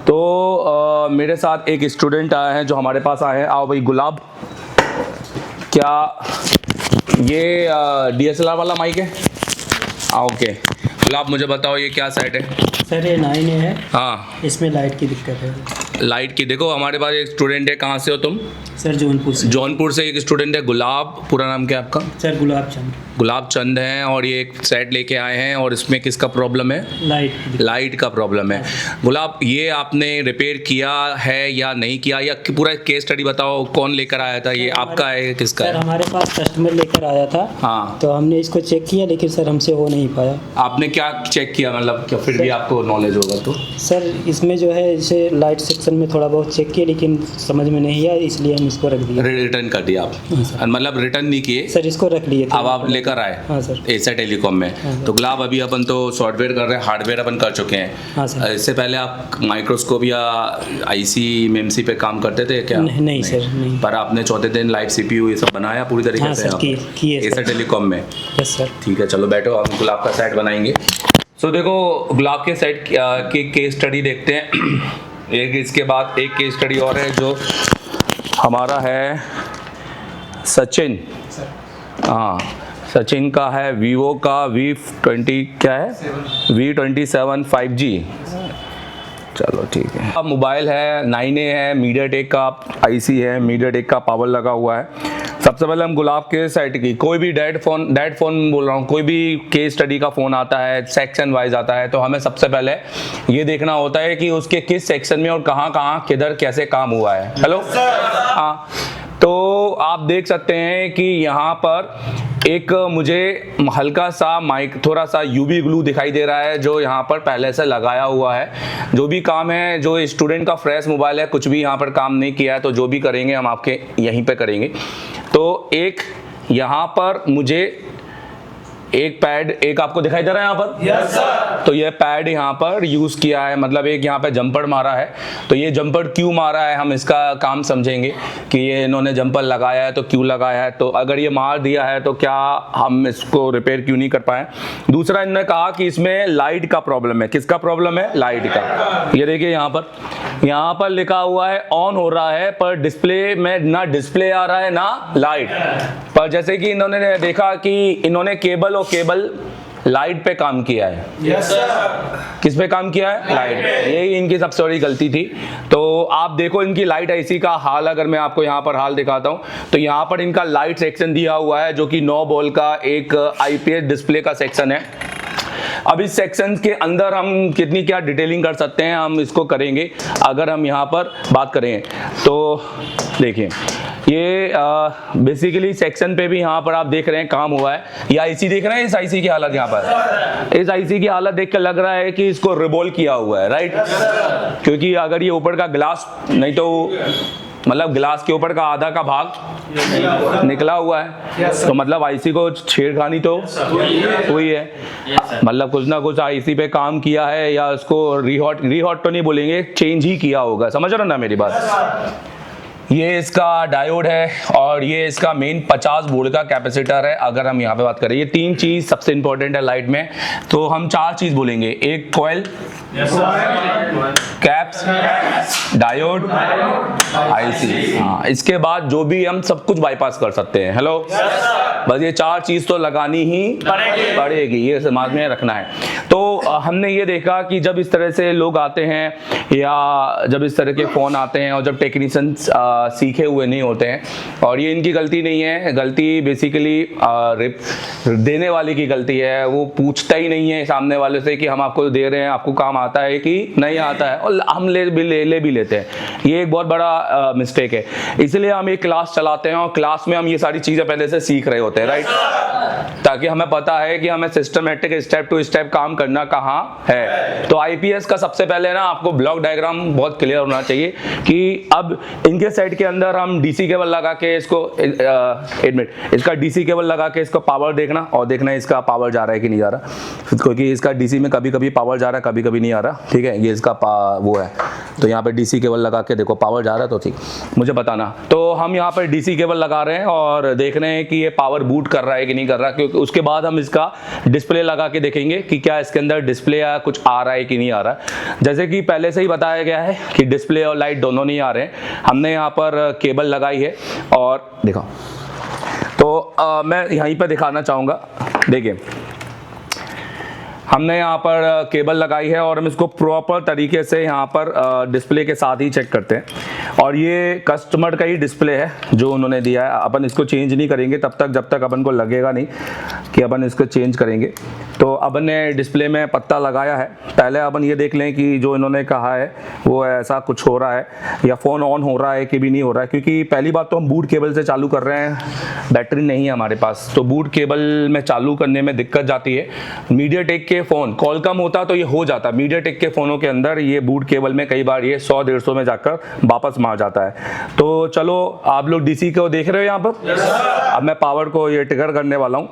तो मेरे साथ एक स्टूडेंट आए हैं जो हमारे पास आए हैं। आओ भाई गुलाब, क्या ये DSLR वाला माइक है? ओके गुलाब, मुझे बताओ ये क्या सेट है? सर ये 9A है। हाँ, इसमें लाइट की दिक्कत है। लाइट की। देखो हमारे पास एक स्टूडेंट है, कहाँ से हो तुम? सर जौनपुर से। जौनपुर से एक स्टूडेंट है गुलाब, पूरा नाम क्या है आपका? सर गुलाब चंद। गुलाब चंद हैं, और ये एक सेट लेके आए हैं। और इसमें किसका प्रॉब्लम है? लाइट की दिक्कत। लाइट का प्रॉब्लम है। गुलाब, ये आपने रिपेयर किया है या नहीं किया, या पूरा केस स्टडी बताओ, कौन लेकर आया था? ये आपका है, किसका सर है? हमारे पास कस्टमर लेकर आया था। हाँ, तो हमने इसको चेक किया, लेकिन सर हमसे हो नहीं पाया। आपने क्या चेक किया, मतलब क्या फिर भी आपको नॉलेज होगा तो? सर इसमें जो है इसे लाइट सेक्शन में थोड़ा बहुत चेक किया, लेकिन समझ में नहीं आया, इसलिए हम इसको रख दिए। रिटर्न कर दिया आप? सर। मतलब रिटर्न नहीं किए, सर इसको रख लिए थे। अब आप लेकर आए? हाँ सर। एसा टेलीकॉम में। हाँ। तो गुलाब, अभी अपन तो सॉफ्टवेयर कर रहे हैं, हार्डवेयर अपन कर चुके हैं। हाँ सर। इससे पहले आप माइक्रोस्कोप या IC MEMC पे काम करते थे क्या? नहीं सर, नहीं। पर आपने चौथे दिन लाइव CPU ये सब बनाया पूरी तरीके हाँ से? सर, किए एसा सर। टेलीकॉम में। Yes sir. ठीक है, चलो बैठो, हम गुलाब का सेट बनाएंगे। सो देखो, गुलाब के सेट की केस स्टडी देखते हैं। एक इसके बाद एक केस स्टडी और है जो हमारा है सचिन। हाँ, सचिन का है वीवो का V20 क्या है, V27 5G। चलो ठीक है। अब मोबाइल है 9A है, मीडियाटेक का IC है, मीडियाटेक का पावर लगा हुआ है। सबसे पहले हम गुलाब के सेट की, कोई भी डेड फोन बोल रहा हूँ, कोई भी केस स्टडी का फ़ोन आता है, सेक्शन वाइज आता है, तो हमें सबसे पहले ये देखना होता है कि उसके किस सेक्शन में और कहाँ कहाँ किधर कैसे काम हुआ है। हेलो, हाँ। तो आप देख सकते हैं कि यहाँ पर एक मुझे हल्का सा माइक, थोड़ा सा UV ग्लू दिखाई दे रहा है, जो यहाँ पर पहले से लगाया हुआ है। जो भी काम है, जो स्टूडेंट का फ्रेश मोबाइल है, कुछ भी यहाँ पर काम नहीं किया है, तो जो भी करेंगे हम आपके यहीं पे करेंगे। तो एक यहाँ पर मुझे एक पैड, एक आपको दिखाई दे रहा है यहाँ पर? Yes sir. तो ये पैड यहाँ पर यूज किया है, मतलब एक यहाँ पे जंपर मारा है। तो ये जंपर क्यों मारा है, हम इसका काम समझेंगे कि ये इन्होंने जंपर लगाया है तो क्यों लगाया है। तो अगर ये मार दिया है तो क्या हम इसको रिपेयर क्यों नहीं कर पाए? दूसरा, इन्होंने कहा कि इसमें लाइट का प्रॉब्लम है। किसका प्रॉब्लम है? लाइट का। ये देखिए यहाँ पर लिखा हुआ है ऑन हो रहा है, पर डिस्प्ले में ना डिस्प्ले आ रहा है ना लाइट। पर जैसे कि इन्होंने देखा कि इन्होंने केबल और केबल लाइट पे काम किया है। Yes sir. किस पे काम किया है? लाइट। यही इनकी सबसे बड़ी गलती थी। तो आप देखो इनकी लाइट IC का हाल, अगर मैं आपको यहाँ पर हाल दिखाता हूँ, तो यहाँ पर इनका लाइट सेक्शन दिया हुआ है, जो कि 9 वोल्ट का एक IPS डिस्प्ले का सेक्शन है। अब इस सेक्शन के अंदर हम कितनी क्या डिटेलिंग कर सकते हैं, हम इसको करेंगे अगर हम यहाँ पर बात करें। तो देखिए, ये बेसिकली सेक्शन पे भी यहाँ पर आप देख रहे हैं काम हुआ है। ये IC देख रहे हैं, इस IC की हालत यहाँ पर, इस IC की हालत देख कर लग रहा है कि इसको रिवॉल्व किया हुआ है, राइट? क्योंकि अगर ये ऊपर का ग्लास, नहीं तो मतलब ग्लास के ऊपर का आधा का भाग निकला हुआ है, तो मतलब IC को छेड़खानी तो हुई है। मतलब कुछ ना कुछ IC पे काम किया है, या उसको रीहॉट तो नहीं बोलेंगे, चेंज ही किया होगा। समझ रहे हो ना मेरी बात? ये इसका डायोड है, और ये इसका मेन 50 वोल्ट का कैपेसिटर है। अगर हम यहाँ पे बात करें, ये 3 चीज सबसे इंपॉर्टेंट है लाइट में, तो हम 4 चीज बोलेंगे। एक कॉइल, कैप्स, डायोड, IC। हाँ, इसके बाद जो भी हम सब कुछ बाईपास कर सकते हैं। हेलो, बस ये 4 चीज तो लगानी ही पड़ेगी, ये समाज में रखना है। तो हमने ये देखा कि जब इस तरह से लोग आते हैं, या जब इस तरह के फ़ोन आते हैं, और जब टेक्नीशियन सीखे हुए नहीं होते हैं, और ये इनकी गलती नहीं है, गलती बेसिकली देने वाले की गलती है। वो पूछता ही नहीं है सामने वाले से कि हम आपको दे रहे हैं, आपको काम आता है कि नहीं आता है, और हम ले भी लेते हैं। ये एक बहुत बड़ा मिस्टेक है। इसलिए हम एक क्लास चलाते हैं, और क्लास में हम ये सारी चीज़ें पहले से सीख रहे होते हैं, राइट? ताकि हमें पता है कि हमें सिस्टमेटिक स्टेप टू स्टेप काम करना कहाँ है। तो IPS का सबसे पहले ना आपको ब्लॉक डायग्राम बहुत क्लियर होना चाहिए कि अब इनके सेट के अंदर हम DC केबल लगा के इसको इसका DC केबल लगा के इसको पावर देखना, और देखना इसका पावर जा रहा है कि नहीं जा रहा, क्योंकि इसका DC में कभी कभी पावर जा रहा है, कभी कभी नहीं आ रहा। ठीक है, ये इसका वो है। तो यहाँ पे DC केबल लगा के देखो पावर जा रहा है तो ठीक, मुझे बताना। तो हम यहाँ पर DC केबल लगा रहे हैं और देख रहे हैं कि ये पावर बूट कर रहा है कि नहीं कर रहा रहा, क्योंकि उसके बाद हम इसका डिस्प्ले लगा के देखेंगे कि क्या इसके अंदर डिस्प्ले या कुछ आ रहा है कि नहीं आ रहा है। जैसे कि पहले से ही बताया गया है कि डिस्प्ले और लाइट दोनों नहीं आ रहे हैं। हमने यहाँ पर केबल लगाई है और देखो, तो मैं यहीं पर दिखाना चाहूँगा। देखिए, हमने यहाँ पर केबल लगाई है और हम इसको प्रॉपर तरीके से यहाँ पर डिस्प्ले के साथ ही चेक करते हैं। और ये कस्टमर का ही डिस्प्ले है जो उन्होंने दिया है। अपन इसको चेंज नहीं करेंगे तब तक जब तक अपन को लगेगा नहीं कि अपन इसको चेंज करेंगे। तो अपन ने डिस्प्ले में पत्ता लगाया है। पहले अपन ये देख लें कि जो इन्होंने कहा है वो ऐसा कुछ हो रहा है या फ़ोन ऑन हो रहा है कि भी नहीं हो रहा है, क्योंकि पहली बात तो हम बूट केबल से चालू कर रहे हैं, बैटरी नहीं है हमारे पास, तो बूट केबल में चालू करने में दिक्कत जाती है। मीडियाटेक के फ़ोन कॉलकॉम होता तो ये हो जाता, मीडियाटेक के फ़ोनों के अंदर ये बूट केबल में कई बार ये 100-150 में जाकर वापस मार जाता है। तो चलो, आप लोग डीसी को देख रहे हो यहाँ पर। अब मैं पावर को ये ट्रिगर करने वाला हूँ,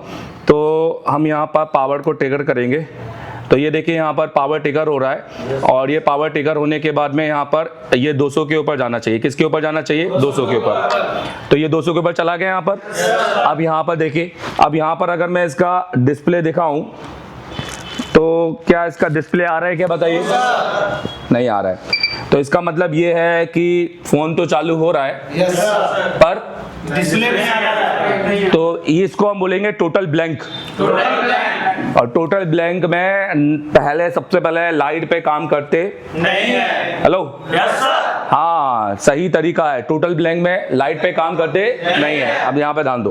तो हम यहाँ पर पावर को ट्रिगर करेंगे। तो ये देखिए यहाँ पर पावर ट्रिगर हो रहा है और ये पावर ट्रिगर होने के बाद में यहाँ पर ये 200 के ऊपर जाना चाहिए। किसके ऊपर जाना चाहिए? 200 के ऊपर। तो ये 200 के ऊपर चला गया यहाँ पर। अब यहाँ पर देखिए, अब यहाँ पर अगर मैं इसका डिस्प्ले दिखाऊं तो क्या इसका डिस्प्ले आ रहा है क्या, बताइए? नहीं आ रहा है। तो इसका मतलब ये है कि फ़ोन तो चालू हो रहा है पर डिस्प्ले नहीं आ रहा है। तो इसको हम बोलेंगे टोटल ब्लैंक। और टोटल ब्लैंक में पहले सबसे पहले लाइट पे काम करते नहीं है। Hello, yes sir. हाँ, सही तरीका है। टोटल ब्लैंक में लाइट पे काम करते नहीं है। अब यहाँ पे ध्यान दो,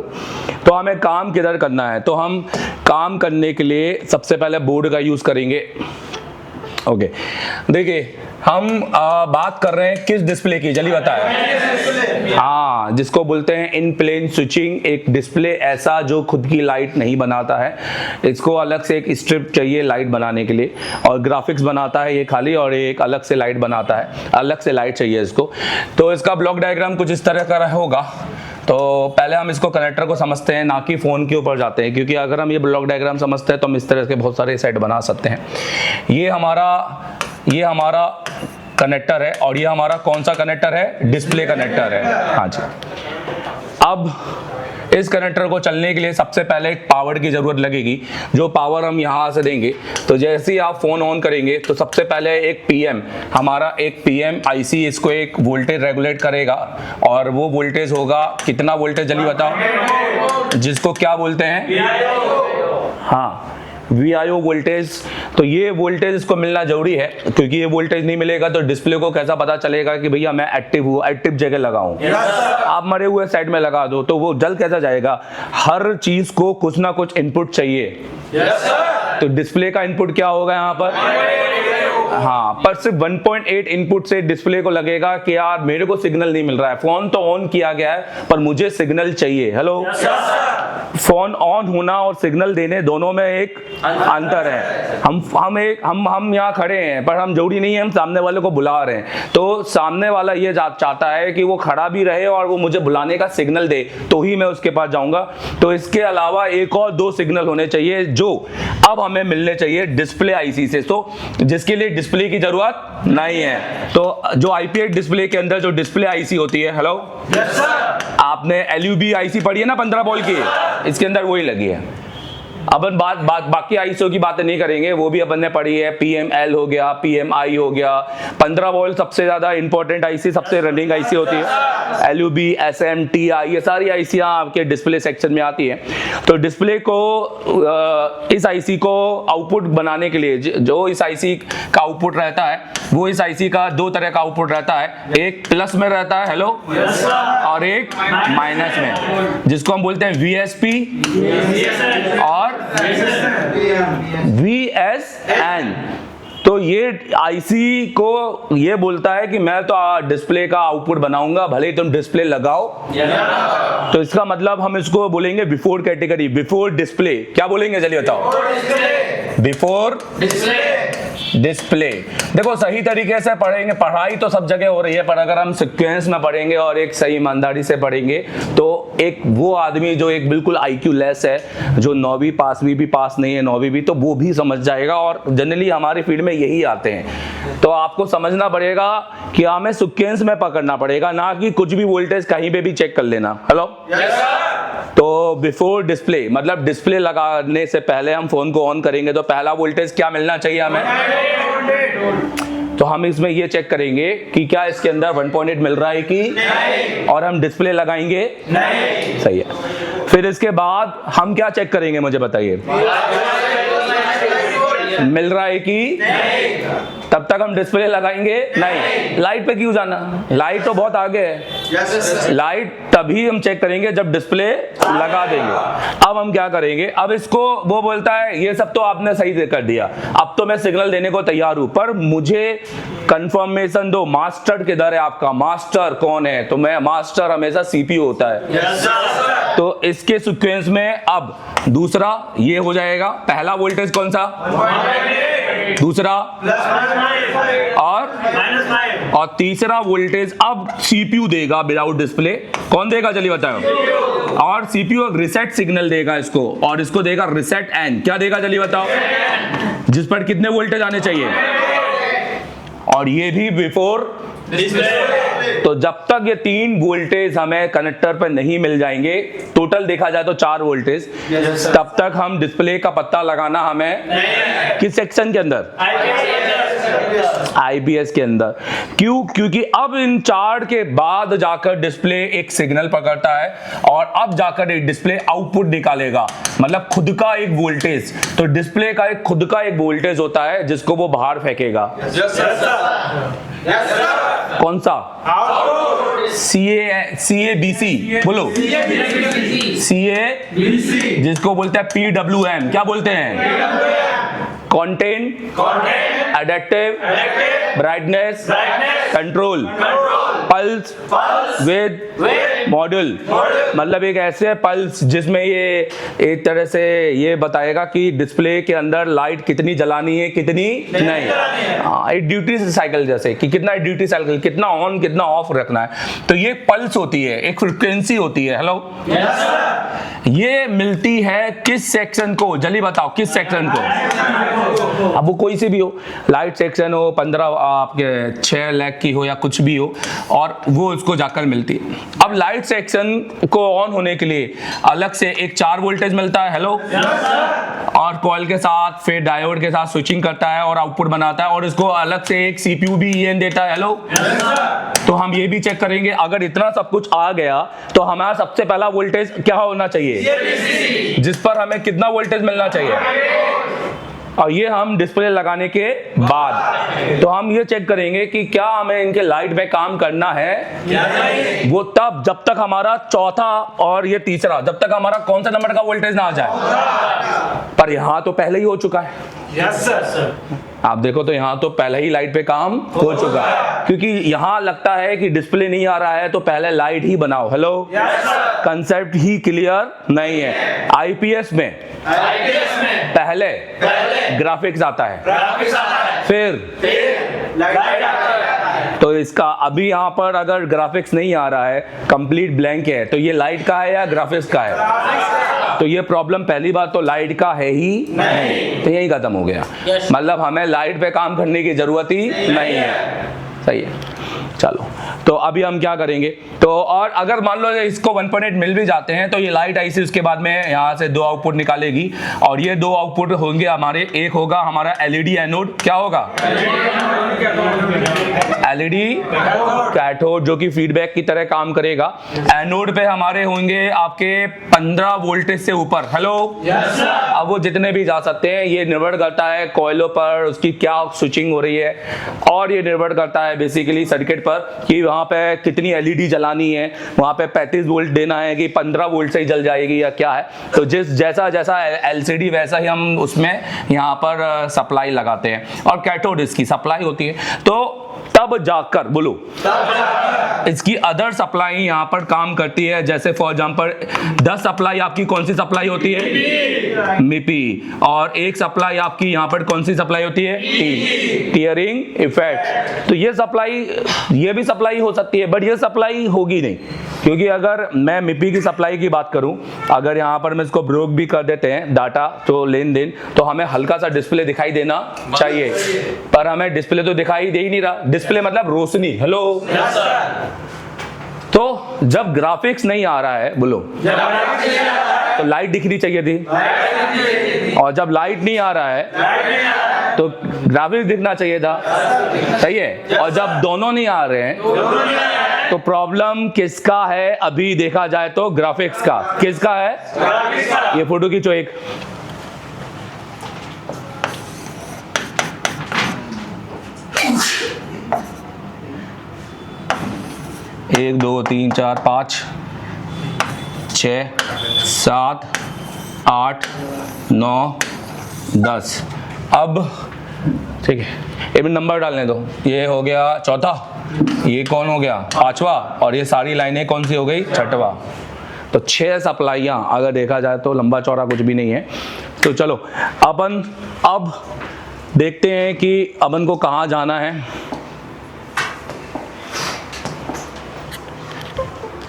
तो हमें काम किधर करना है? तो हम काम करने के लिए सबसे पहले बोर्ड का यूज करेंगे। ओके, देखिए हम बात कर रहे हैं किस डिस्प्ले की, जल्दी बताएं। हाँ, जिसको बोलते हैं इन प्लेन स्विचिंग। एक डिस्प्ले ऐसा जो खुद की लाइट नहीं बनाता है, इसको अलग से एक स्ट्रिप चाहिए लाइट बनाने के लिए, और ग्राफिक्स बनाता है ये खाली, और एक अलग से लाइट बनाता है, अलग से लाइट चाहिए इसको। तो इसका ब्लॉक डायग्राम कुछ इस तरह का होगा। तो पहले हम इसको कनेक्टर को समझते हैं, ना कि फ़ोन के ऊपर जाते हैं, क्योंकि अगर हम ये ब्लॉक डायग्राम समझते हैं तो हम इस तरह के बहुत सारे सेट बना सकते हैं। ये हमारा कनेक्टर है और ये हमारा कौन सा कनेक्टर है? डिस्प्ले कनेक्टर है। हाँ जी। अब इस कनेक्टर को चलने के लिए सबसे पहले एक पावर की ज़रूरत लगेगी, जो पावर हम यहाँ से देंगे। तो जैसे ही आप फ़ोन ऑन करेंगे तो सबसे पहले एक पीएम आईसी इसको एक वोल्टेज रेगुलेट करेगा, और वो वोल्टेज होगा कितना वोल्टेज, जल्दी बताओ, जिसको क्या बोलते हैं? हाँ, VIO वोल्टेज। तो ये वोल्टेज इसको मिलना जरूरी है, क्योंकि ये वोल्टेज नहीं मिलेगा तो डिस्प्ले को कैसा पता चलेगा कि भैया मैं एक्टिव हूँ, एक्टिव जगह लगाऊं। आप मरे हुए साइड में लगा दो तो वो जल कैसा जाएगा? हर चीज को कुछ ना कुछ इनपुट चाहिए। तो डिस्प्ले का इनपुट क्या होगा यहाँ पर? हाँ, पर सिर्फ 1.8 इनपुट से डिस्प्ले को लगेगा कि यार मेरे को सिग्नल नहीं मिल रहा है, फोन तो ऑन किया गया है पर मुझे सिग्नल चाहिए। हेलो, फोन ऑन होना और सिग्नल देने दोनों में एक अंतर है। हम यहाँ खड़े हैं पर हम जरूरी नहीं है हम सामने वाले को बुला रहे हैं। तो सामने वाला ये चाहता है कि वो खड़ा भी रहे और वो मुझे बुलाने का सिग्नल दे, तो ही मैं उसके पास जाऊंगा। तो इसके अलावा एक और 2 सिग्नल होने चाहिए जो अब हमें मिलने चाहिए डिस्प्ले आईसी से, तो जिसके लिए डिस्प्ले की जरूरत नहीं है। तो जो आईपी8 डिस्प्ले के अंदर जो डिस्प्ले आईसी होती है, हेलो, आपने LUB आईसी पढ़ी है ना 15 वोल्ट की, इसके अंदर वही लगी है। अपन बाकी आईसीओ की बातें नहीं करेंगे, वो भी अपन ने पढ़ी है। PML हो गया, PMI हो गया। 15 वोल्ट सबसे ज्यादा इंपॉर्टेंट आईसी, सबसे रनिंग आईसी होती है। LUB, SM, TI, ये सारी आईसियां आपके डिस्प्ले सेक्शन में आती है। तो डिस्प्ले को इस आईसी को आउटपुट बनाने के लिए जो इस आईसी का आउटपुट रहता है, वो इस आईसी का 2 तरह का आउटपुट रहता है, एक प्लस में रहता है, हेलो, और एक माइनस में, जिसको हम बोलते हैं VSP और VSN। तो ये आईसी को ये बोलता है कि मैं तो डिस्प्ले का आउटपुट बनाऊंगा, भले ही तुम डिस्प्ले लगाओ। तो इसका मतलब हम इसको बोलेंगे बिफोर कैटेगरी, बिफोर डिस्प्ले। क्या बोलेंगे, चलिए बताओ? Before display. देखो सही तरीके से पढ़ेंगे, पढ़ाई तो सब जगह हो रही है, पर अगर हम सीक्वेंस में पढ़ेंगे और एक सही ईमानदारी से पढ़ेंगे तो एक वो आदमी जो एक बिल्कुल IQ लेस है, जो 9वीं पास भी पास नहीं है, 9वीं भी, तो वो भी समझ जाएगा। और जनरली हमारी फील्ड में यही आते हैं। तो आपको समझना पड़ेगा कि हमें सीक्वेंस में पकड़ना पड़ेगा, ना कि कुछ भी वोल्टेज कहीं पे भी चेक कर लेना। हेलो, तो बिफोर डिस्प्ले मतलब डिस्प्ले लगाने से पहले हम फोन को ऑन करेंगे तो पहला वोल्टेज क्या मिलना चाहिए हमें? तो हम इसमें ये चेक करेंगे कि क्या इसके अंदर 1.8 मिल रहा है कि नहीं, और हम डिस्प्ले लगाएंगे नहीं। सही है। फिर इसके बाद हम क्या चेक करेंगे मुझे बताइए? मिल रहा है कि नहीं, तब तक हम डिस्प्ले लगाएंगे नहीं। लाइट पे क्यों जाना? लाइट तो बहुत आगे है। लाइट तभी हम चेक करेंगे जब डिस्प्ले लगा देंगे। अब हम क्या करेंगे? अब इसको वो बोलता है ये सब तो आपने सही कर दिया, अब तो मैं सिग्नल देने को तैयार हूं, पर मुझे कंफर्मेशन दो मास्टर किधर है आपका? मास्टर कौन है? तो मैं मास्टर हमेशा सीपीयू होता है। तो इसके सीक्वेंस में अब दूसरा ये हो जाएगा। पहला वोल्टेज कौन सा? दूसरा और तीसरा वोल्टेज अब सीपीयू देगा विदाउट डिस्प्ले। कौन देगा चलिए बताओ? और सीपीयू एक रिसेट सिग्नल देगा इसको, और इसको देगा रिसेट एन। क्या देगा चलिए बताओ? जिस पर कितने वोल्टेज आने चाहिए, और ये भी बिफोर डिस्प्ले। तो जब तक ये 3 वोल्टेज हमें कनेक्टर पर नहीं मिल जाएंगे, टोटल देखा जाए तो 4 वोल्टेज, तब तक हम डिस्प्ले का पता लगाना हमें किस सेक्शन के अंदर? आईपीएस के अंदर। क्यों? क्योंकि अब इन 4 के बाद जाकर डिस्प्ले एक सिग्नल पकड़ता है और अब जाकर एक डिस्प्ले आउटपुट निकालेगा, मतलब खुद का एक वोल्टेज। तो डिस्प्ले का एक खुद का एक वोल्टेज होता है जिसको वो बाहर फेंकेगा। कौन सा? CABC बोलो। CA जिसको बोलते हैं PWM। क्या बोलते हैं? Content, adaptive, brightness, control, pulse, with module. मतलब एक ऐसे पल्स जिसमें ये एक तरह से ये बताएगा कि डिस्प्ले के अंदर लाइट कितनी जलानी है कितनी नहीं। हाँ, एक ड्यूटी साइकिल जैसे कि कितना ड्यूटी साइकिल, कितना ऑन कितना ऑफ रखना है। तो ये पल्स होती है, एक फ्रीक्वेंसी होती है। हेलो, ये मिलती है किस सेक्शन को? जल्दी बताओ किस सेक्शन को? अब वो कोई सी भी हो, लाइट सेक्शन हो, 15 आपके 6 लाख की हो या कुछ भी हो, और वो उसको जाकर मिलती है। अब लाइट सेक्शन को ऑन होने के लिए अलग से एक 4 वोल्टेज मिलता है। हेलो, और कॉइल के साथ फिर डायोड के साथ स्विचिंग करता है और आउटपुट बनाता है, और इसको अलग से एक सीपीयू भी ईएन देता है। हेलो, तो हम ये भी चेक करेंगे अगर इतना सब कुछ आ गया तो हमारा सबसे पहला वोल्टेज क्या होना चाहिए, जिस पर हमें कितना वोल्टेज मिलना चाहिए। और ये हम डिस्प्ले लगाने के बाद तो हम ये चेक करेंगे कि क्या हमें इनके लाइट में काम करना है। वो तब जब तक हमारा चौथा और ये तीसरा, जब तक हमारा कौन सा नंबर का वोल्टेज ना आ जाए। पर यहां तो पहले ही हो चुका है। Yes sir. आप देखो तो यहाँ तो पहले ही लाइट पे काम हो चुका है, क्योंकि यहाँ लगता है कि डिस्प्ले नहीं आ रहा है तो पहले लाइट ही बनाओ। हेलो, कंसेप्ट ही क्लियर नहीं है। आईपीएस में पहले ग्राफिक्स आता है, फिर लाइट आता है। तो इसका अभी यहाँ पर अगर ग्राफिक्स नहीं आ रहा है, कंप्लीट ब्लैंक है, तो ये लाइट का है या ग्राफिक्स का है? तो ये प्रॉब्लम पहली बात तो लाइट का है ही नहीं, तो यही खत्म हो गया। मतलब हमें लाइट पे काम करने की जरूरत ही नहीं है। सही है। चलो, तो अभी हम क्या करेंगे, तो और अगर मान लो इसको 1.8 मिल भी जाते हैं तो ये लाइट आईसी उसके बाद में यहाँ से 2 आउटपुट निकालेगी, और ये 2 आउटपुट होंगे हमारे। एक होगा हमारा एलईडी एनोड। क्या होगा? एलईडी कैथोड, जो कि फीडबैक की तरह काम करेगा। एनोड पे हमारे होंगे आपके 15 वोल्टेज से ऊपर। हेलो, अब वो जितने भी जा सकते हैं। ये निर्भर करता है कॉइलों पर, उसकी क्या स्विचिंग हो रही है, और ये निर्भर करता है बेसिकली सर्किट पर कि वहां पे कितनी एलईडी जलानी है, वहां पे 35 वोल्ट देना है कि 15 वोल्ट से ही जल जाएगी या क्या है। तो जैसा जैसा एलसीडी वैसा ही हम उसमें यहाँ पर सप्लाई लगाते हैं, और कैथोड इसकी सप्लाई होती है। तो तब जाकर बोलो इसकी अदर सप्लाई यहाँ पर काम करती है। जैसे फॉर एग्जांपल 10 सप्लाई आपकी कौन सी सप्लाई होती है? मिपी। और एक सप्लाई आपकी यहाँ पर कौन सी सप्लाई होती है? Tearing effect. तो ये सप्लाई, ये भी सप्लाई हो सकती है, बट ये सप्लाई होगी नहीं, क्योंकि अगर मैं मिपी की सप्लाई की बात करूं, अगर यहाँ पर मैं इसको ब्रोक भी कर देते हैं डाटा, तो लेन देन, तो हमें हल्का सा डिस्प्ले दिखाई देना चाहिए, पर हमें डिस्प्ले तो दिखाई दे ही नहीं रहा। डिस्प्ले मतलब रोशनी। हेलो, तो जब ग्राफिक्स नहीं आ रहा है, बोलो, तो लाइट दिखनी चाहिए थी, और जब लाइट नहीं आ रहा है तो ग्राफिक्स दिखना चाहिए था, सही है। और जब दोनों नहीं आ रहे हैं तो प्रॉब्लम किसका है? अभी देखा जाए तो ग्राफिक्स का। किसका है? ये फोटो खींचो एक। एक, दो, तीन, चार, 5, 6, 7, 8, 9, 10। अब ठीक है, एक नंबर डालने दो। ये हो गया चौथा, ये कौन हो गया? 5वां, और ये सारी लाइनें कौन सी हो गई? 6वां। तो 6 सप्लाइयाँ अगर देखा जाए तो लंबा चौड़ा कुछ भी नहीं है। तो चलो अपन अब देखते हैं कि अपन को कहाँ जाना है।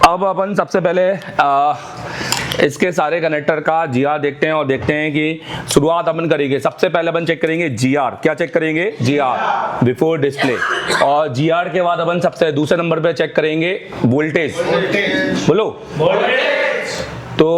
अब अपन सबसे पहले इसके सारे कनेक्टर का जीआर देखते हैं, और देखते हैं कि शुरुआत अपन करेंगे। सबसे पहले अपन चेक करेंगे जीआर। क्या चेक करेंगे? GR before display. और जीआर के बाद अपन सबसे दूसरे नंबर पे चेक करेंगे वोल्टेज। बोलो वोल्टेज। तो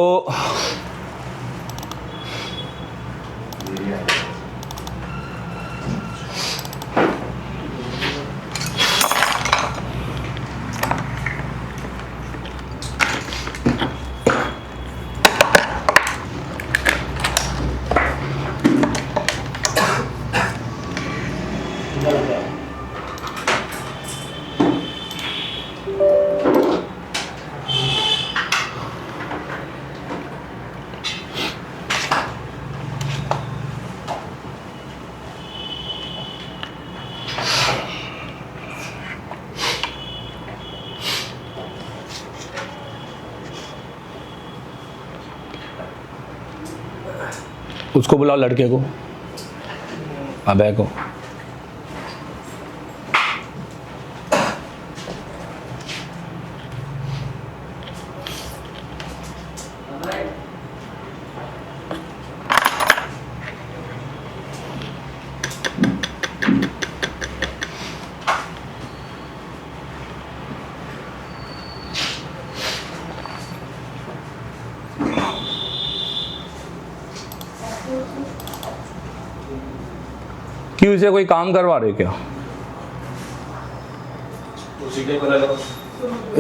उसको बुलाओ, लड़के को, अबे को। क्यों, इसे कोई काम करवा रहे क्या?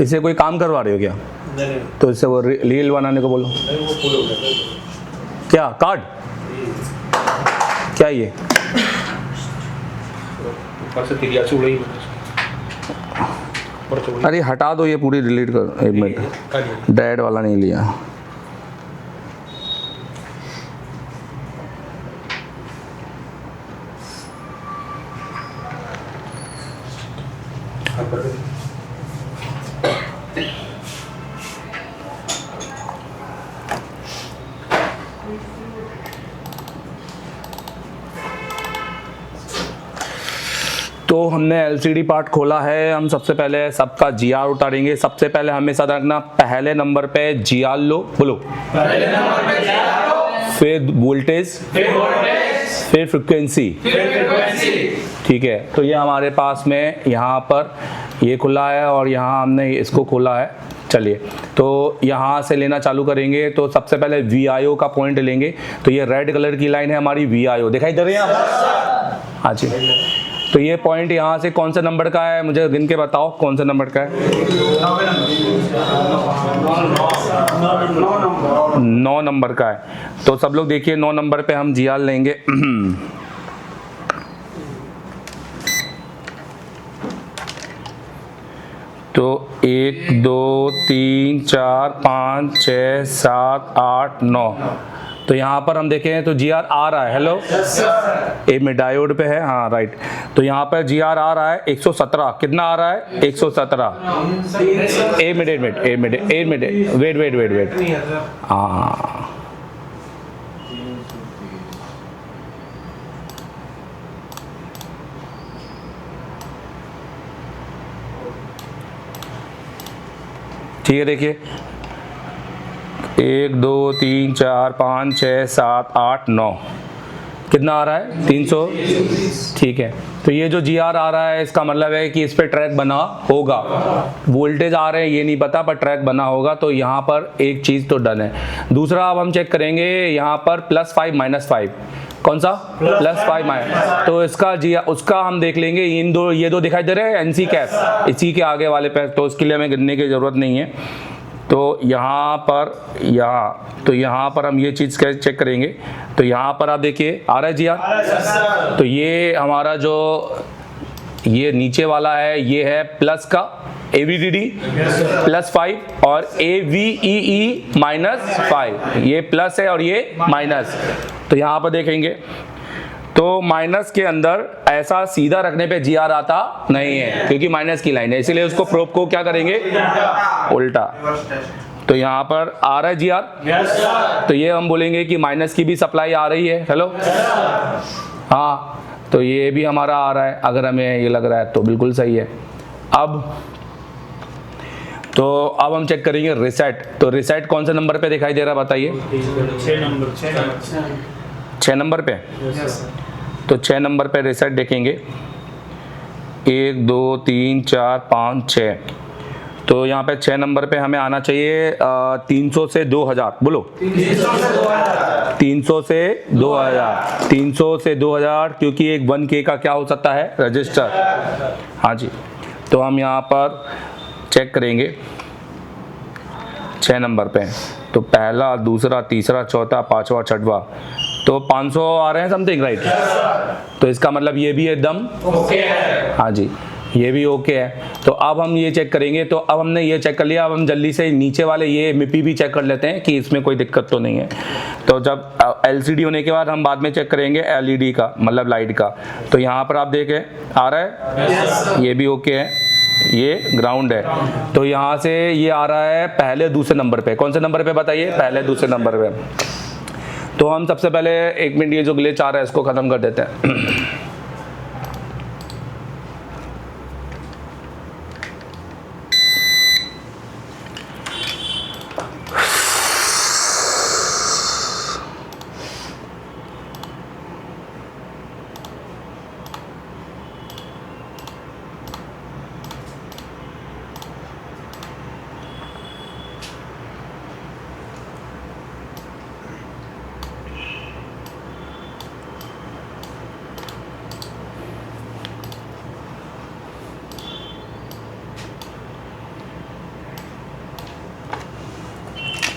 इसे कोई काम करवा रहे हो क्या? नहीं। तो इससे वो रील बनाने को बोलो। नहीं, वो फुल हो गया। क्या कार्ड? क्या ये? अरे हटा दो, ये पूरी डिलीट कर। एक मिनट, डैड वाला नहीं लिया। तो हमने एलसीडी पार्ट खोला है। हम सबसे पहले सबका जीआर उतारेंगे। सबसे पहले हमेशा रखना पहले नंबर पे जीआर लो, बोलो पहले नंबर पे जीआर लो, फिर वोल्टेज, फिर फ्रीक्वेंसी। ठीक है, तो ये हमारे पास में यहाँ पर ये खुला है और यहाँ हमने इसको खोला है। चलिए, तो यहाँ से लेना चालू करेंगे। तो सबसे पहले VIO का पॉइंट लेंगे। तो ये रेड कलर की लाइन है हमारी VIO, दिखाई दे रही है आप? हाँ जी। तो ये पॉइंट यहाँ से कौन से नंबर का है, मुझे गिन के बताओ कौन से नंबर का है? 9 नंबर का है। तो सब लोग देखिए, 9 नंबर पे हम जीआर लेंगे। तो 1 2 3 4 5 6 7 8 9। तो यहाँ पर हम देखें तो जीआर आ रहा है। हेलो, एक मिनट, डायोड पे है, हाँ राइट। तो यहाँ पर जीआर आ रहा है 117। कितना आ रहा है? 117। एक मिनट, वेट। हाँ, ठीक है। देखिए 1 2 3 4 5 6 7 8 9, कितना आ रहा है? 300। ठीक है, तो ये जो GR आ रहा है इसका मतलब है कि इस पे ट्रैक बना होगा। वोल्टेज आ रहे हैं ये नहीं पता, पर ट्रैक बना होगा। तो यहाँ पर एक चीज़ तो डन है। दूसरा अब हम चेक करेंगे यहाँ पर +5 -5, कौन सा +5 माइनस, तो इसका उसका हम देख लेंगे। ये दो दिखाई दे रहे हैं NC कैप इसी के आगे वाले पे, तो उसके लिए हमें गिनने की ज़रूरत नहीं है। तो यहाँ पर हम ये चीज़ चेक करेंगे। तो यहाँ पर आप देखिए आ रहा है GR, तो ये हमारा जो ये नीचे वाला है ये है प्लस का AVDD +5 और AVEE -5, ये प्लस है और ये माइनस। तो यहाँ पर देखेंगे तो माइनस के अंदर ऐसा सीधा रखने पे GR आता नहीं है, क्योंकि माइनस की लाइन है, इसीलिए उसको प्रोब को क्या करेंगे उल्टा। तो यहाँ पर आ रहा है GR, तो ये हम बोलेंगे कि माइनस की भी सप्लाई आ रही है। हेलो, हाँ, तो ये भी हमारा आ रहा है। अगर हमें ये लग रहा है तो बिल्कुल सही है। अब हम चेक करेंगे रिसेट। तो रिसेट कौन से नंबर पे दिखाई दे रहा है बताइए? 6 नंबर पे। तो 6 नंबर पे रिसेट देखेंगे, 1 2 3 4 5 6। तो यहाँ पे 6 नंबर पे हमें आना चाहिए 300 से 2000। बोलो 300 से 2000, 300 से 2000, क्योंकि एक 1K का क्या हो सकता है रजिस्टर। हाँ जी, तो हम यहाँ पर चेक करेंगे 6 नंबर पे। तो पहला, दूसरा, तीसरा, चौथा, पांचवा, छठवा, तो 500 आ रहे हैं समथिंग, राइट। तो इसका मतलब ये भी एकदम ओके है। हाँ जी, ये भी ओके है। तो अब हम ये चेक करेंगे। तो अब हमने ये चेक कर लिया, अब हम जल्दी से नीचे वाले ये MIPI भी चेक कर लेते हैं कि इसमें कोई दिक्कत तो नहीं है। तो जब LCD होने के बाद हम बाद में चेक करेंगे LED का, मतलब लाइट का। तो यहाँ पर आप देखें आ रहा है, ये भी ओके है, ये ग्राउंड है। तो यहाँ से ये आ रहा है पहले दूसरे नंबर पे। कौन से नंबर पे बताइए? पहले दूसरे नंबर पे। तो हम सबसे पहले 1 मिनट ये जो ग्लिच आ रहा है इसको ख़त्म कर देते हैं।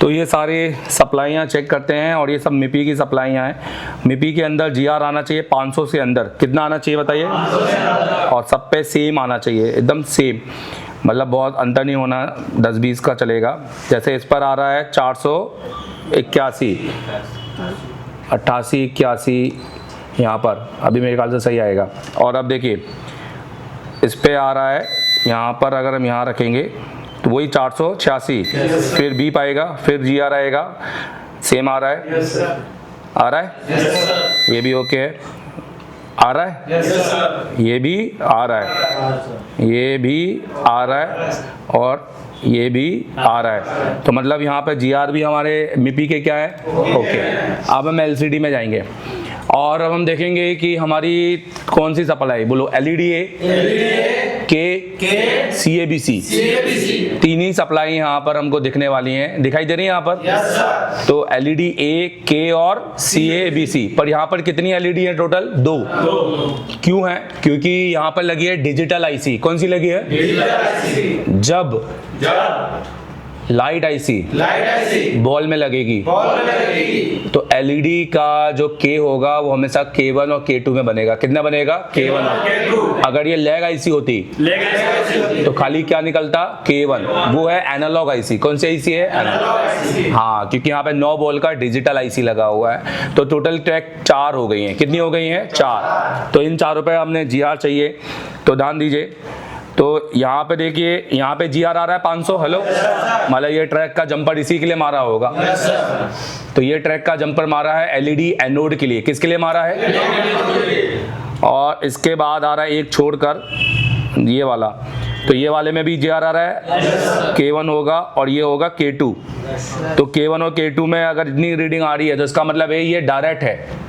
तो ये सारे सप्लाइयाँ चेक करते हैं और ये सब MIPI की सप्लाइयाँ हैं। MIPI के अंदर GR आना चाहिए 500 से अंदर। कितना आना चाहिए बताइए? और सब पे सेम आना चाहिए, एकदम सेम, मतलब बहुत अंतर नहीं होना, 10-20 का चलेगा। जैसे इस पर आ रहा है 481, 88, 81, यहाँ पर अभी मेरे ख्याल से सही आएगा। और अब देखिए इस पे आ रहा है, यहाँ पर अगर हम यहाँ रखेंगे तो वही 486, फिर बीप आएगा, फिर GR आएगा, सेम आ रहा है। आ रहा है, ये भी ओके है। आ रहा है, ये भी आ रहा है, ये भी आ रहा है, और ये भी आ रहा है। तो मतलब यहाँ पे GR भी हमारे MIPI के क्या है, ओके। अब हम LCD में जाएंगे और अब हम देखेंगे कि हमारी कौन सी सप्लाई। बोलो LED A, K, CABC, तीन ही सप्लाई यहाँ पर हमको दिखने वाली हैं, दिखाई दे रही है यहाँ पर। yes, तो LED A, K और CABC। पर यहाँ पर कितनी LED है टोटल? 2। क्यों है? क्योंकि यहाँ पर लगी है डिजिटल IC। कौन सी लगी है? Digital IC। जब लाइट आईसी बॉल में लगेगी तो LED का जो K होगा वो हमेशा K1 और K2 में बनेगा। कितना बनेगा? K1 और K2। अगर ये लैग आईसी होती तो खाली क्या निकलता? K1। वो है एनालॉग आईसी। कौन सी आईसी है? एनालॉग। हाँ, क्योंकि यहाँ पे 9 बॉल का डिजिटल आईसी लगा हुआ है। तो टोटल ट्रैक 4 हो गई हैं। कितनी हो गई हैं? 4। तो इन 4 पे हमने GR चाहिए, तो ध्यान दीजिए। तो यहाँ पे देखिए, यहाँ पे GR आ रहा है 500। हेलो, मतलब ये ट्रैक का जंपर इसी के लिए मारा होगा। तो ये ट्रैक का जंपर मारा है LED एनोड के लिए। किसके लिए मारा है? और इसके बाद आ रहा है एक छोड़कर ये वाला, तो ये वाले में भी GR आ रहा है। K1 होगा और ये होगा K2। तो K1 और K2 में अगर इतनी रीडिंग आ रही है तो इसका मतलब है ये डायरेक्ट है।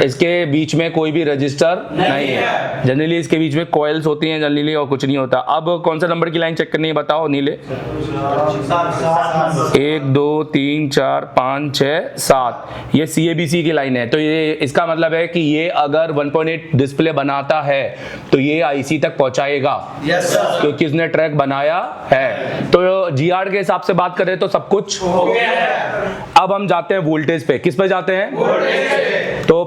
इसके बीच में कोई भी रजिस्टर नहीं है। जनरली इसके बीच में कॉइल्स होती हैं जनरली और कुछ नहीं होता। अब कौन सा नंबर की लाइन चेक करनी है बताओ नीले? 1 2 3 4 5 6 7 ये CABC की लाइन है। तो ये इसका मतलब है कि ये अगर 1.8 डिस्प्ले बनाता है तो ये IC तक पहुंचाएगा क्योंकि इसने ट्रैक बनाया है। तो GR के हिसाब से बात करें तो सब कुछ हो गया है। अब हम जाते हैं वोल्टेज पे। किस पे जाते हैं? तो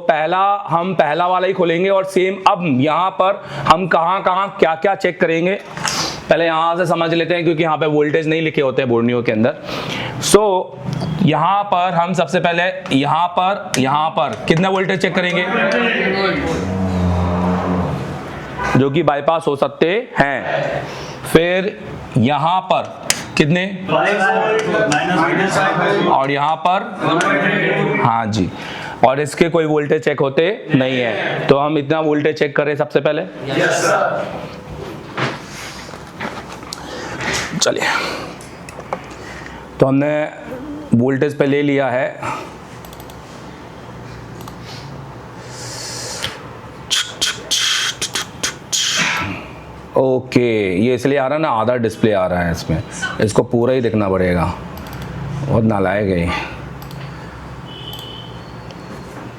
हम पहला वाला ही खोलेंगे और सेम अब यहाँ पर हम कहाँ क्या क्या चेक करेंगे पहले यहाँ से समझ लेते हैं क्योंकि यहाँ पे वोल्टेज नहीं लिखे होते हैं बोर्नियो के अंदर। यहाँ पर हम सबसे पहले यहाँ पर कितना वोल्टेज चेक करेंगे जो कि बाईपास हो सकते हैं। फिर यहाँ पर कितने और यहाँ पर हाँ जी, और इसके कोई वोल्टेज चेक होते नहीं है। तो हम इतना वोल्टेज चेक करें सबसे पहले। चलिए, तो हमने वोल्टेज पे ले लिया है। ओके, ये इसलिए आ रहा है ना, आधा डिस्प्ले आ रहा है इसमें, इसको पूरा ही देखना पड़ेगा। बहुत नालायक है।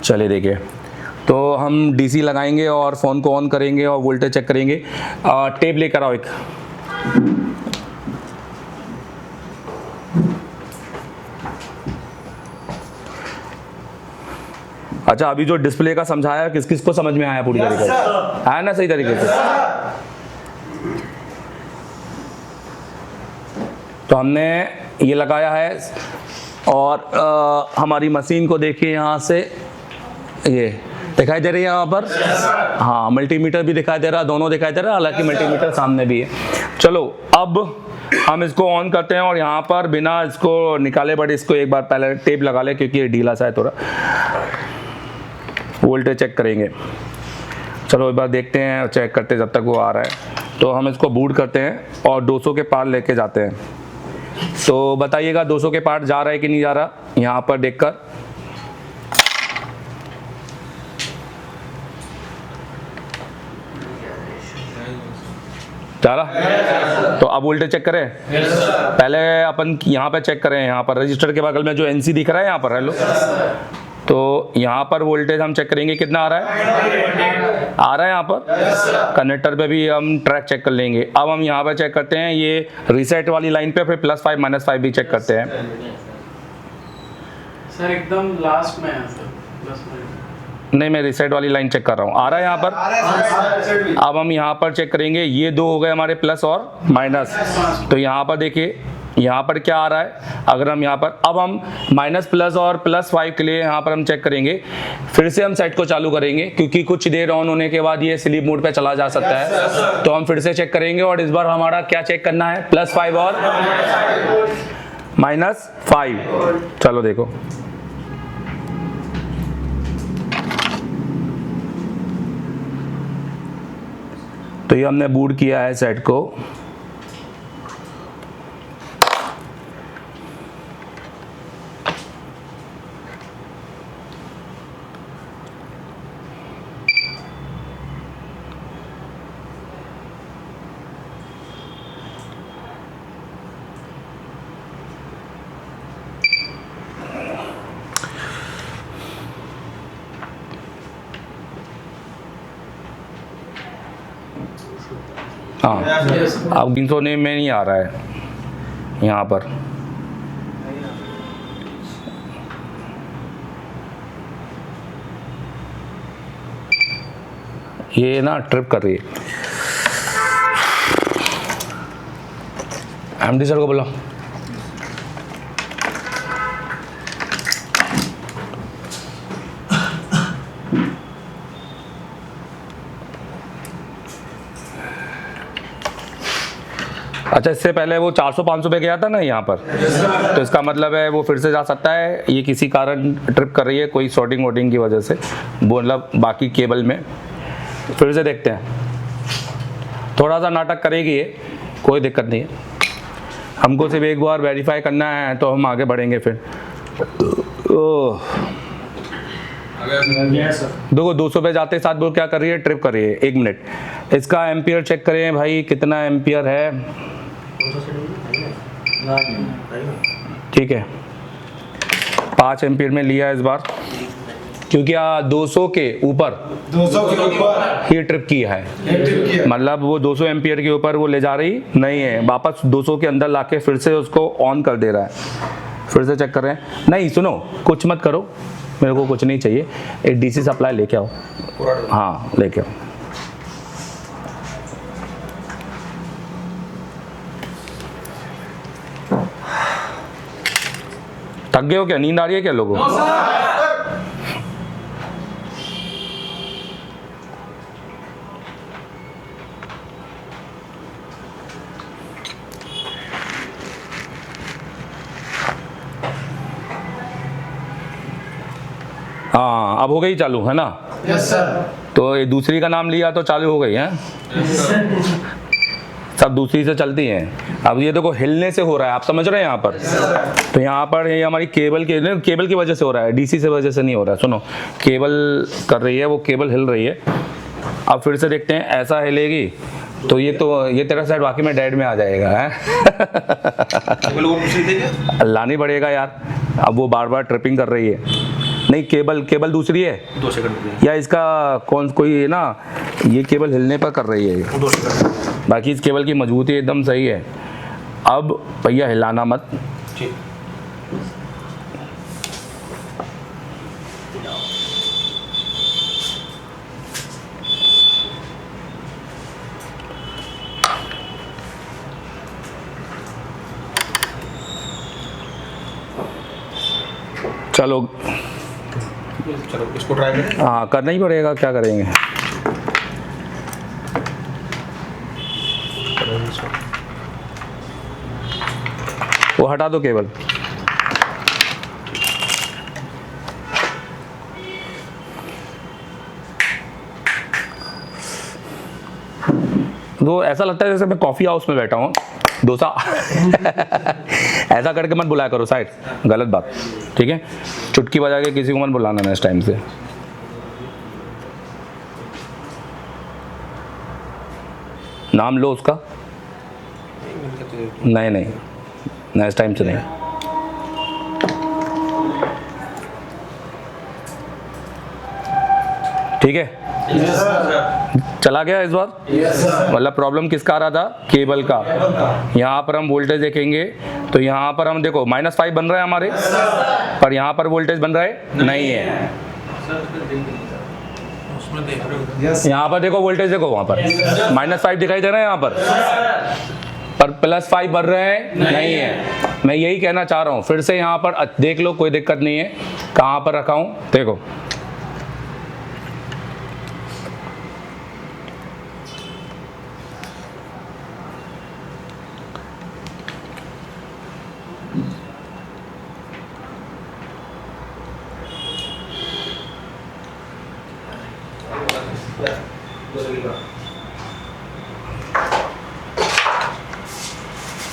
चलिए देखिए, तो हम DC लगाएंगे और फ़ोन को ऑन करेंगे और वोल्टेज चेक करेंगे। टेप लेकर आओ एक। अच्छा, अभी जो डिस्प्ले का समझाया किस किस को समझ में आया पूरी तरीके से? आया ना सही तरीके से? तो हमने ये लगाया है और हमारी मशीन को देखिए, यहाँ से ये दिखाई दे रही है यहाँ पर। हाँ, मल्टीमीटर भी दिखाई दे रहा है, दोनों दिखाई दे रहा है, हालांकि मल्टीमीटर सामने भी है। चलो, अब हम इसको ऑन करते हैं और यहाँ पर बिना इसको निकाले बट इसको एक बार पहले टेप लगा ले क्योंकि ये ढीला सा है थोड़ा। वोल्टेज चेक करेंगे। चलो एक बार देखते हैं, चेक करते जब तक वो आ रहा है। तो हम इसको बूट करते हैं और 200 के पार लेके जाते हैं। तो बताइएगा 200 के पार जा रहा है कि नहीं जा रहा, यहाँ पर देखकर। जा रहा? तो अब वोल्टेज चेक करें। पहले अपन यहाँ पे चेक करें, यहाँ पर रजिस्टर के बगल में जो NC दिख रहा है यहाँ पर, हेलो, तो यहाँ पर वोल्टेज हम चेक करेंगे कितना आ रहा है। आ रहा है यहाँ पर। कनेक्टर पे भी हम ट्रैक चेक कर लेंगे। अब हम यहाँ पर चेक करते हैं ये रीसेट वाली लाइन पे, फिर +5 -5 भी चेक करते हैं। सर एकदम लास्ट में है सर, नहीं, मैं रीसेट वाली लाइन चेक कर रहा हूँ। आ रहा है यहाँ पर। अब हम यहाँ पर चेक करेंगे, ये 2 हो गए हमारे प्लस और माइनस। तो यहाँ पर देखिए, यहाँ पर क्या आ रहा है। अगर हम यहाँ पर, अब हम माइनस प्लस और +5 के लिए यहाँ पर हम चेक करेंगे। फिर से हम सेट को चालू करेंगे क्योंकि कुछ देर ऑन होने के बाद ये स्लीप मोड पे चला जा सकता है। तो हम फिर से चेक करेंगे और इस बार हमारा क्या चेक करना है, +5 और -5। चलो देखो, तो ये हमने बूट किया है सेट को। हाँ, अब 300 में नहीं आ रहा है यहाँ पर। ये ना ट्रिप कर रही है। MD सर को बोलो। अच्छा, इससे पहले वो 400-500 पे गया था ना यहाँ पर, तो इसका मतलब है वो फिर से जा सकता है। ये किसी कारण ट्रिप कर रही है, कोई शॉर्टिंग वोटिंग की वजह से, मतलब बाकी केबल में। फिर से देखते हैं, थोड़ा सा नाटक करेगी ये, कोई दिक्कत नहीं है। हमको सिर्फ एक बार वेरीफाई करना है तो हम आगे बढ़ेंगे फिर। Yes sir. देखो 200 पे जाते साथ वो क्या कर रही है, ट्रिप कर रही है। 1 मिनट, इसका एम्पियर चेक करें भाई, कितना एम्पियर है। ठीक है, 5 एम्पियर में लिया इस बार, क्योंकि 200 के ऊपर 200 के ऊपर ही ट्रिप किया है, मतलब वो 200 एम्पियर के ऊपर वो ले जा रही नहीं है, वापस 200 के अंदर लाके फिर से उसको ऑन कर दे रहा है। फिर से चेक कर रहे हैं। नहीं सुनो, कुछ मत करो, मेरे को कुछ नहीं चाहिए, एक डीसी सप्लाई लेके आओ। हाँ लेके आओ। थक गए हो क्या, नींद आ रही है क्या लोगों को? हाँ अब हो गई चालू, है ना? Yes sir. तो ये दूसरी का नाम लिया तो चालू हो गई है, सब दूसरी से चलती हैं। अब ये देखो हिलने से हो रहा है, आप समझ रहे हैं यहाँ पर? तो यहाँ पर ये हमारी केबल की वजह से हो रहा है, डीसी से वजह से नहीं हो रहा है। सुनो, केबल कर रही है, वो केबल हिल रही है। अब फिर से देखते हैं, ऐसा हिलेगी तो ये तेरा साइड वाकई में डेड में आ जाएगा, है? लानी पड़ेगा यार, अब वो बार बार ट्रिपिंग कर रही है। नहीं केबल दूसरी है, 2 सेकंड या इसका कोई है ना, ये केबल हिलने पर कर रही है ये। 2 सेकंड। बाकी इस केबल की मजबूती एकदम सही है। अब भैया हिलाना मत। ठीक। चलो चलो इसको ट्राई करें। हाँ करना ही पड़ेगा, क्या करेंगे। वो हटा दो केबल। तो ऐसा लगता है जैसे मैं कॉफी हाउस में बैठा हूँ, डोसा ऐसा करके मत बुलाया करो साइड, गलत बात, ठीक है? चुटकी बजा के किसी को मत बुलाना नेक्स्ट टाइम से। नाम लो उसका। नहीं नेक्स्ट टाइम से नहीं। ठीक है, चला गया इस बार। मतलब प्रॉब्लम किसका आ रहा था? केबल का। यहाँ पर हम वोल्टेज देखेंगे तो यहाँ पर हम देखो -5 बन रहा है हमारे, पर यहाँ पर वोल्टेज बन रहा है नहीं है। यहाँ पर देखो वोल्टेज, देखो वहाँ पर -5 दिखाई दे रहा है, यहाँ पर +5 बढ़ रहे हैं नहीं है। मैं यही कहना चाह रहा हूँ। फिर से यहाँ पर देख लो, कोई दिक्कत नहीं है। कहाँ पर रखा हूँ देखो,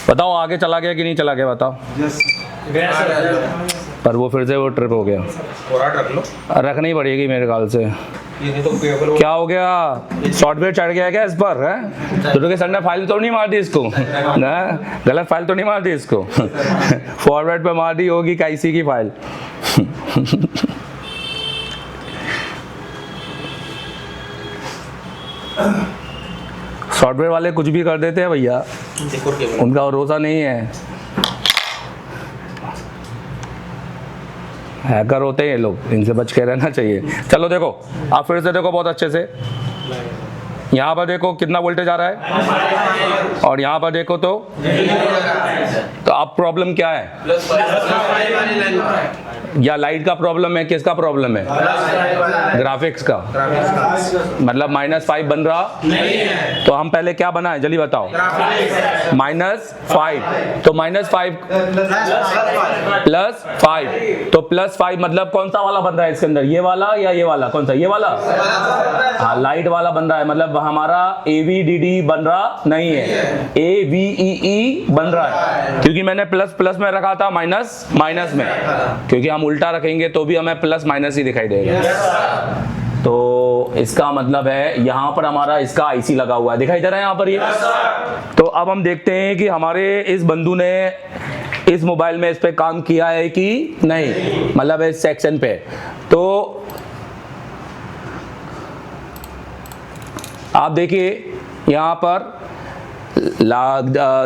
बताओ आगे चला गया कि नहीं चला गया, बताओ। पर वो फिर से वो ट्रिप हो गया। रख लो, रखनी पड़ेगी मेरे ख्याल से। ये नहीं तो केबल क्या हो गया, सॉफ्टवेयर चढ़ गया क्या इस पर? है तो सर ने फाइल तो नहीं मार दी इसको ना, गलत फाइल तो नहीं मार दी इसको फॉरवर्ड पे मार दी होगी कैसी की फाइल सॉफ्टवेयर वाले कुछ भी कर देते हैं भैया, उनका भरोसा नहीं है। हैकर होते हैं ये लोग, इनसे बच के रहना चाहिए। चलो देखो, आप फिर से देखो बहुत अच्छे से। यहाँ पर देखो कितना वोल्टेज आ रहा है, और यहाँ पर देखो तो अब प्रॉब्लम क्या है? या लाइट का प्रॉब्लम है, किसका प्रॉब्लम है? ग्राफिक्स का। मतलब -5 बन रहा नहीं है, तो हम पहले क्या बनाए जल्दी बताओ? -5, तो -5 +5, तो +5 मतलब कौन सा वाला बन रहा है इसके अंदर? ये वाला या ये वाला? कौन सा? ये वाला। हाँ लाइट वाला बन रहा है, मतलब मतलब हमारा AVDD बन रहा नहीं है, AVEE बन रहा है, क्योंकि मैंने प्लस प्लस में रखा था, माइनस माइनस में, क्योंकि हम उल्टा रखेंगे तो भी हमें प्लस माइनस ही दिखाई देगा। तो इसका मतलब है यहाँ पर हमारा इसका आईसी लगा हुआ है, दिखाई दे रहा है यहाँ पर ये। तो अब हम देखते हैं कि हमारे इस बंधु ने इस मोबाइल में इस पे काम किया है कि नहीं, मतलब इस सेक्शन पे। तो आप देखिए यहाँ पर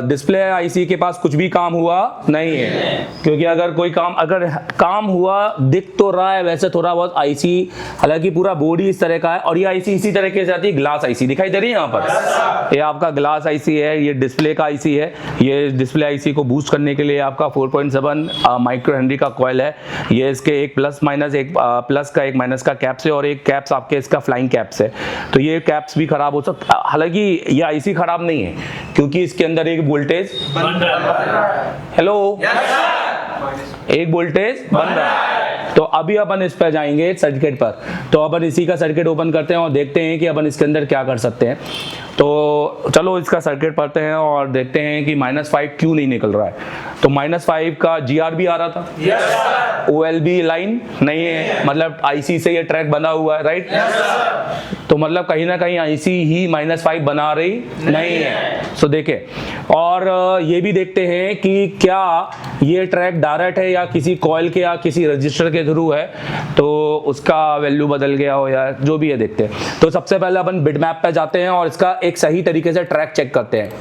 डिस्प्ले आईसी के पास कुछ भी काम हुआ नहीं है, क्योंकि अगर कोई काम हुआ दिख तो रहा है वैसे थोड़ा बहुत आईसी, हालांकि पूरा बॉडी इस तरह का है। और ये आईसी इसी तरीके से आती है, ग्लास आईसी दिखाई दे रही है यहाँ पर, ये आपका ग्लास आईसी है, ये डिस्प्ले का आईसी है। ये डिस्प्ले आईसी को बूस्ट करने के लिए आपका 4.7 माइक्रो हेनरी का कॉइल है। ये इसके एक प्लस माइनस, एक प्लस का एक माइनस का कैप्स है, और एक कैप्स आपके इसका फ्लाइंग कैप्स है। तो ये कैप्स भी खराब हो सकता, हालांकि ये आईसी खराब नहीं है, क्योंकि इसके अंदर एक वोल्टेज हेलो एक वोल्टेज बन रहा है। तो अभी अपन इस पर जाएंगे सर्किट पर, तो अपन इसी का सर्किट ओपन करते हैं और देखते हैं कि अपन इसके अंदर क्या कर सकते हैं। तो चलो इसका सर्किट पढ़ते हैं और देखते हैं कि -5 क्यों नहीं निकल रहा है। तो -5 का GRB आ रहा था, OLB लाइन नहीं है, मतलब आईसी से ये ट्रैक बना हुआ है, राइट। तो मतलब कहीं ना कहीं आईसी ही -5 बना रही नहीं है। सो देखे, और ये भी देखते हैं कि क्या ये ट्रैक डायरेक्ट है या किसी कॉइल के या किसी रजिस्टर के थ्रू है, तो उसका वैल्यू बदल गया हो या जो भी है, देखते हैं। तो सबसे पहले अपन बिटमैप पे जाते हैं और इसका एक सही तरीके से ट्रैक चेक करते हैं।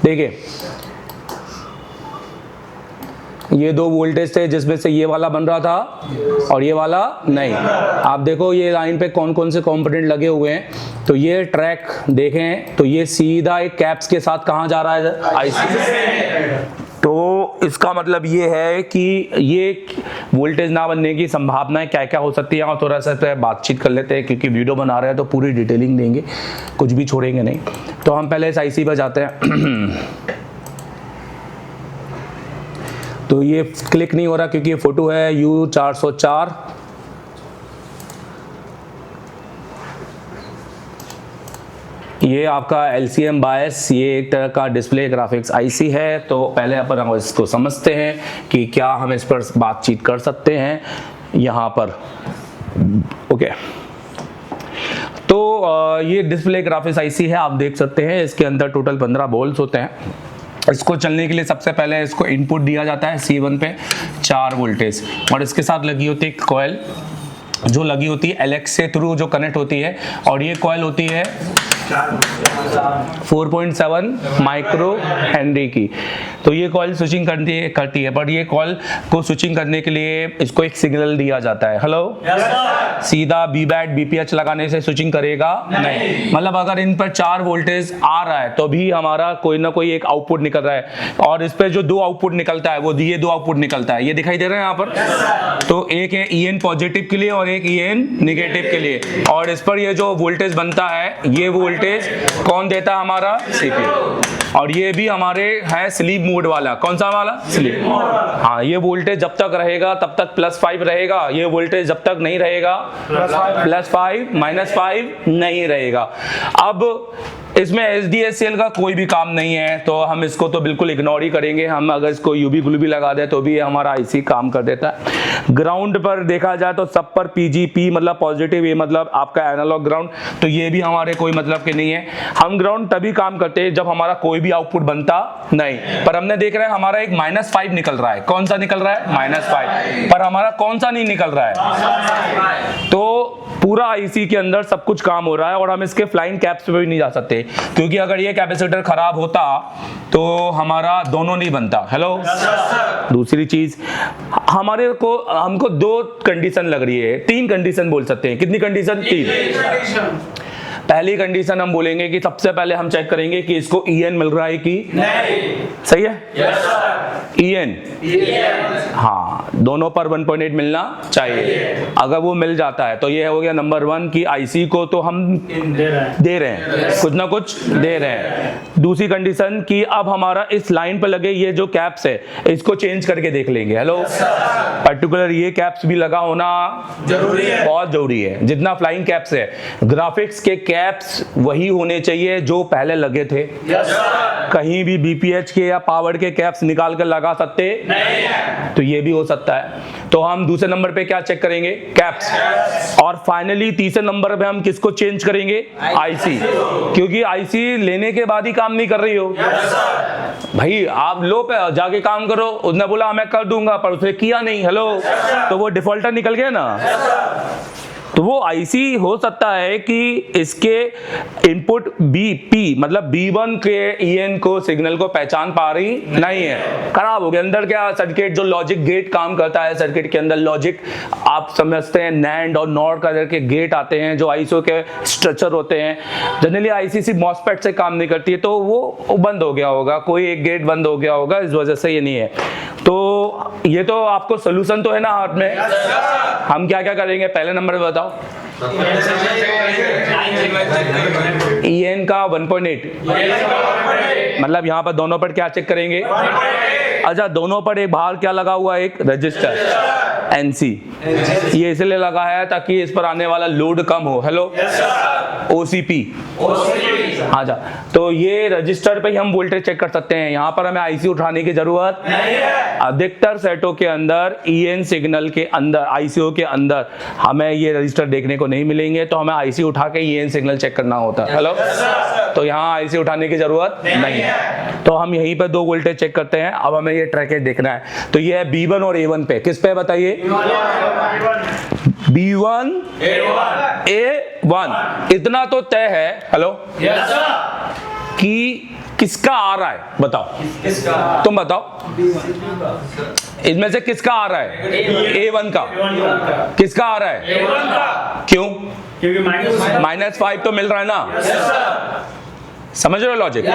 देखिए ये दो वोल्टेज थे जिसमें से ये वाला बन रहा था और ये वाला नहीं। आप देखो ये लाइन पे कौन कौन से कंपोनेंट लगे हुए हैं। तो ये ट्रैक देखें तो ये सीधा एक कैप्स के साथ कहाँ जा रहा है, आईसी। तो इसका मतलब ये है कि ये वोल्टेज ना बनने की संभावनाएं क्या क्या हो सकती है, और थोड़ा सा पे बातचीत कर लेते हैं, क्योंकि वीडियो बना रहे हैं तो पूरी डिटेलिंग देंगे, कुछ भी छोड़ेंगे नहीं। तो हम पहले इस आईसी पर जाते हैं। तो ये क्लिक नहीं हो रहा क्योंकि ये फोटो है U404। ये आपका LCM बायस, ये एक तरह का डिस्प्ले ग्राफिक्स आईसी है। तो पहले अपन इसको समझते हैं कि क्या हम इस पर बातचीत कर सकते हैं यहाँ पर। ओके, तो ये डिस्प्ले ग्राफिक्स आईसी है, आप देख सकते हैं इसके अंदर टोटल 15 वोल्ट्स होते हैं। इसको चलने के लिए सबसे पहले इसको इनपुट दिया जाता है C1 पे 4 वोल्टेज, और इसके साथ लगी होती है कॉइल जो लगी होती है LX से थ्रू जो कनेक्ट होती है, और ये कॉइल होती है 4.7 माइक्रो हेनरी की। तो ये कॉइल स्विचिंग करती है, पर ये कॉइल को स्विचिंग करने के लिए इसको एक सिग्नल दिया जाता है, हेलो। सीधा BBAT BPH लगाने से स्विचिंग करेगा नहीं। मतलब अगर इन पर 4 वोल्टेज आ रहा है तो भी हमारा कोई ना कोई एक आउटपुट निकल रहा है, और इस पर जो 2 आउटपुट निकलता है वो ये 2 आउटपुट निकलता है, ये दिखाई दे रहा है यहाँ पर। तो एक है EN पॉजिटिव के लिए और एक EN निगेटिव के लिए, और इस पर ये जो वोल्टेज बनता है ये वोल्टेज कौन देता है, हमारा CPU। और ये भी हमारे है स्लीप मोड वाला, कौन सा वाला, स्लीप। हाँ, ये वोल्टेज जब तक रहेगा तब तक +5 रहेगा, ये वोल्टेज जब तक नहीं रहेगा +5 -5 नहीं रहेगा। अब इसमें SDHCL का कोई भी काम नहीं है, तो हम इसको तो बिल्कुल इग्नोर ही करेंगे। हम अगर इसको UV ग्लू भी लगा दें तो भी हमारा आईसी काम कर देता है। ग्राउंड पर देखा जाए तो सब पर PGP मतलब पॉजिटिव, ये मतलब आपका एनालॉग ग्राउंड, तो ये भी हमारे कोई मतलब के नहीं है। हम ग्राउंड तभी काम करते हैं जब हमारा कोई भी आउटपुट बनता नहीं। पर हमने देख रहे हैं हमारा एक -5 निकल रहा है, कौन सा निकल रहा है, -5, पर हमारा कौन सा नहीं निकल रहा है। तो पूरा आईसी के अंदर सब कुछ काम हो रहा है, और हम इसके फ्लाइंग कैप्स पे भी नहीं जा सकते, क्योंकि अगर ये कैपेसिटर खराब होता तो हमारा दोनों नहीं बनता, हेलो। दूसरी चीज हमको 2 कंडीशन लग रही है, 3 कंडीशन बोल सकते हैं। कितनी कंडीशन, 3। पहली कंडीशन हम बोलेंगे कि सबसे पहले हम चेक करेंगे कि इसको EN मिल रहा है कि नहीं। सही है, EN। हाँ, दोनों पर 1.8 मिलना चाहिए। अगर वो मिल जाता है तो ये हो गया नंबर 1 कि आईसी को तो हम दे रहे हैं, कुछ ना कुछ दे रहे हैं। दूसरी कंडीशन कि अब हमारा इस लाइन पर लगे ये जो कैप्स है इसको चेंज करके देख लेंगे। हेलो, पर्टिकुलर ये कैप्स भी लगा होना जरूरी है, बहुत जरूरी है। जितना फ्लाइंग कैप्स है, ग्राफिक्स के कैप्स वही होने चाहिए जो पहले लगे थे। कहीं भी बीपीएच के या पावर के कैप्स निकाल कर लगा सकते नहीं है, तो ये भी हो सकता है। तो हम दूसरे नंबर पे क्या चेक करेंगे? कैप्स। और फाइनली तीसरे नंबर पे हम किसको चेंज करेंगे? आईसी, क्योंकि आईसी लेने के बाद ही काम नहीं कर रही हो। भाई आप लो पे जाके काम करो, उसने बोला मैं कर दूंगा पर उसने किया नहीं। हेलो, तो वो डिफॉल्टर निकल गया ना। तो वो आईसी हो सकता है कि इसके इनपुट बीपी मतलब B1 के EN को सिग्नल को पहचान पा रही नहीं है, खराब हो गया। अंदर क्या सर्किट जो लॉजिक गेट काम करता है, सर्किट के अंदर लॉजिक आप समझते हैं नैंड और नॉर कलर के गेट आते हैं जो आईसीओ के स्ट्रक्चर होते हैं। जनरली आईसीसी मॉसफेट से काम नहीं करती है, तो वो बंद हो गया होगा, कोई एक गेट बंद हो गया होगा, इस वजह से ये नहीं है। तो ये तो आपको सोल्यूशन तो है ना हाथ में। हम क्या क्या करेंगे? पहले नंबर पे बताओ। EN का 1.8 मतलब यहाँ पर दोनों पर क्या चेक करेंगे? अच्छा, दोनों पर एक बाहर क्या लगा हुआ है? एक रजिस्टर NC। ये इसलिए लगा है ताकि इस पर आने वाला लोड कम हो। Hello, OCP। अच्छा, तो ये रजिस्टर पे ही हम वोल्टेज चेक कर सकते हैं। यहाँ पर हमें आईसी उठाने की जरूरत नहीं है। अधिकतर सेटों के अंदर EN सिग्नल के अंदर आईसीओ के अंदर हमें ये रजिस्टर देखने को नहीं मिलेंगे, तो हमें आईसी उठा के EN सिग्नल चेक करना होता है। हेलो, तो यहाँ आईसी उठाने की जरूरत नहीं है। तो हम यहीं पे 2 वोल्टेज चेक करते हैं। अब हमें ये ट्रैकेज देखना है, तो ये है B1 और A1 पे। किस पे बताइए? B1 A1। इतना तो तय है। हेलो, कि किसका आ रहा है? बताओ, तुम बताओ, इसमें से किसका आ रहा है? A1 का। किसका आ रहा है? A1 का। क्यों? क्योंकि -5 तो मिल रहा है ना। समझ रहे हो लॉजिक?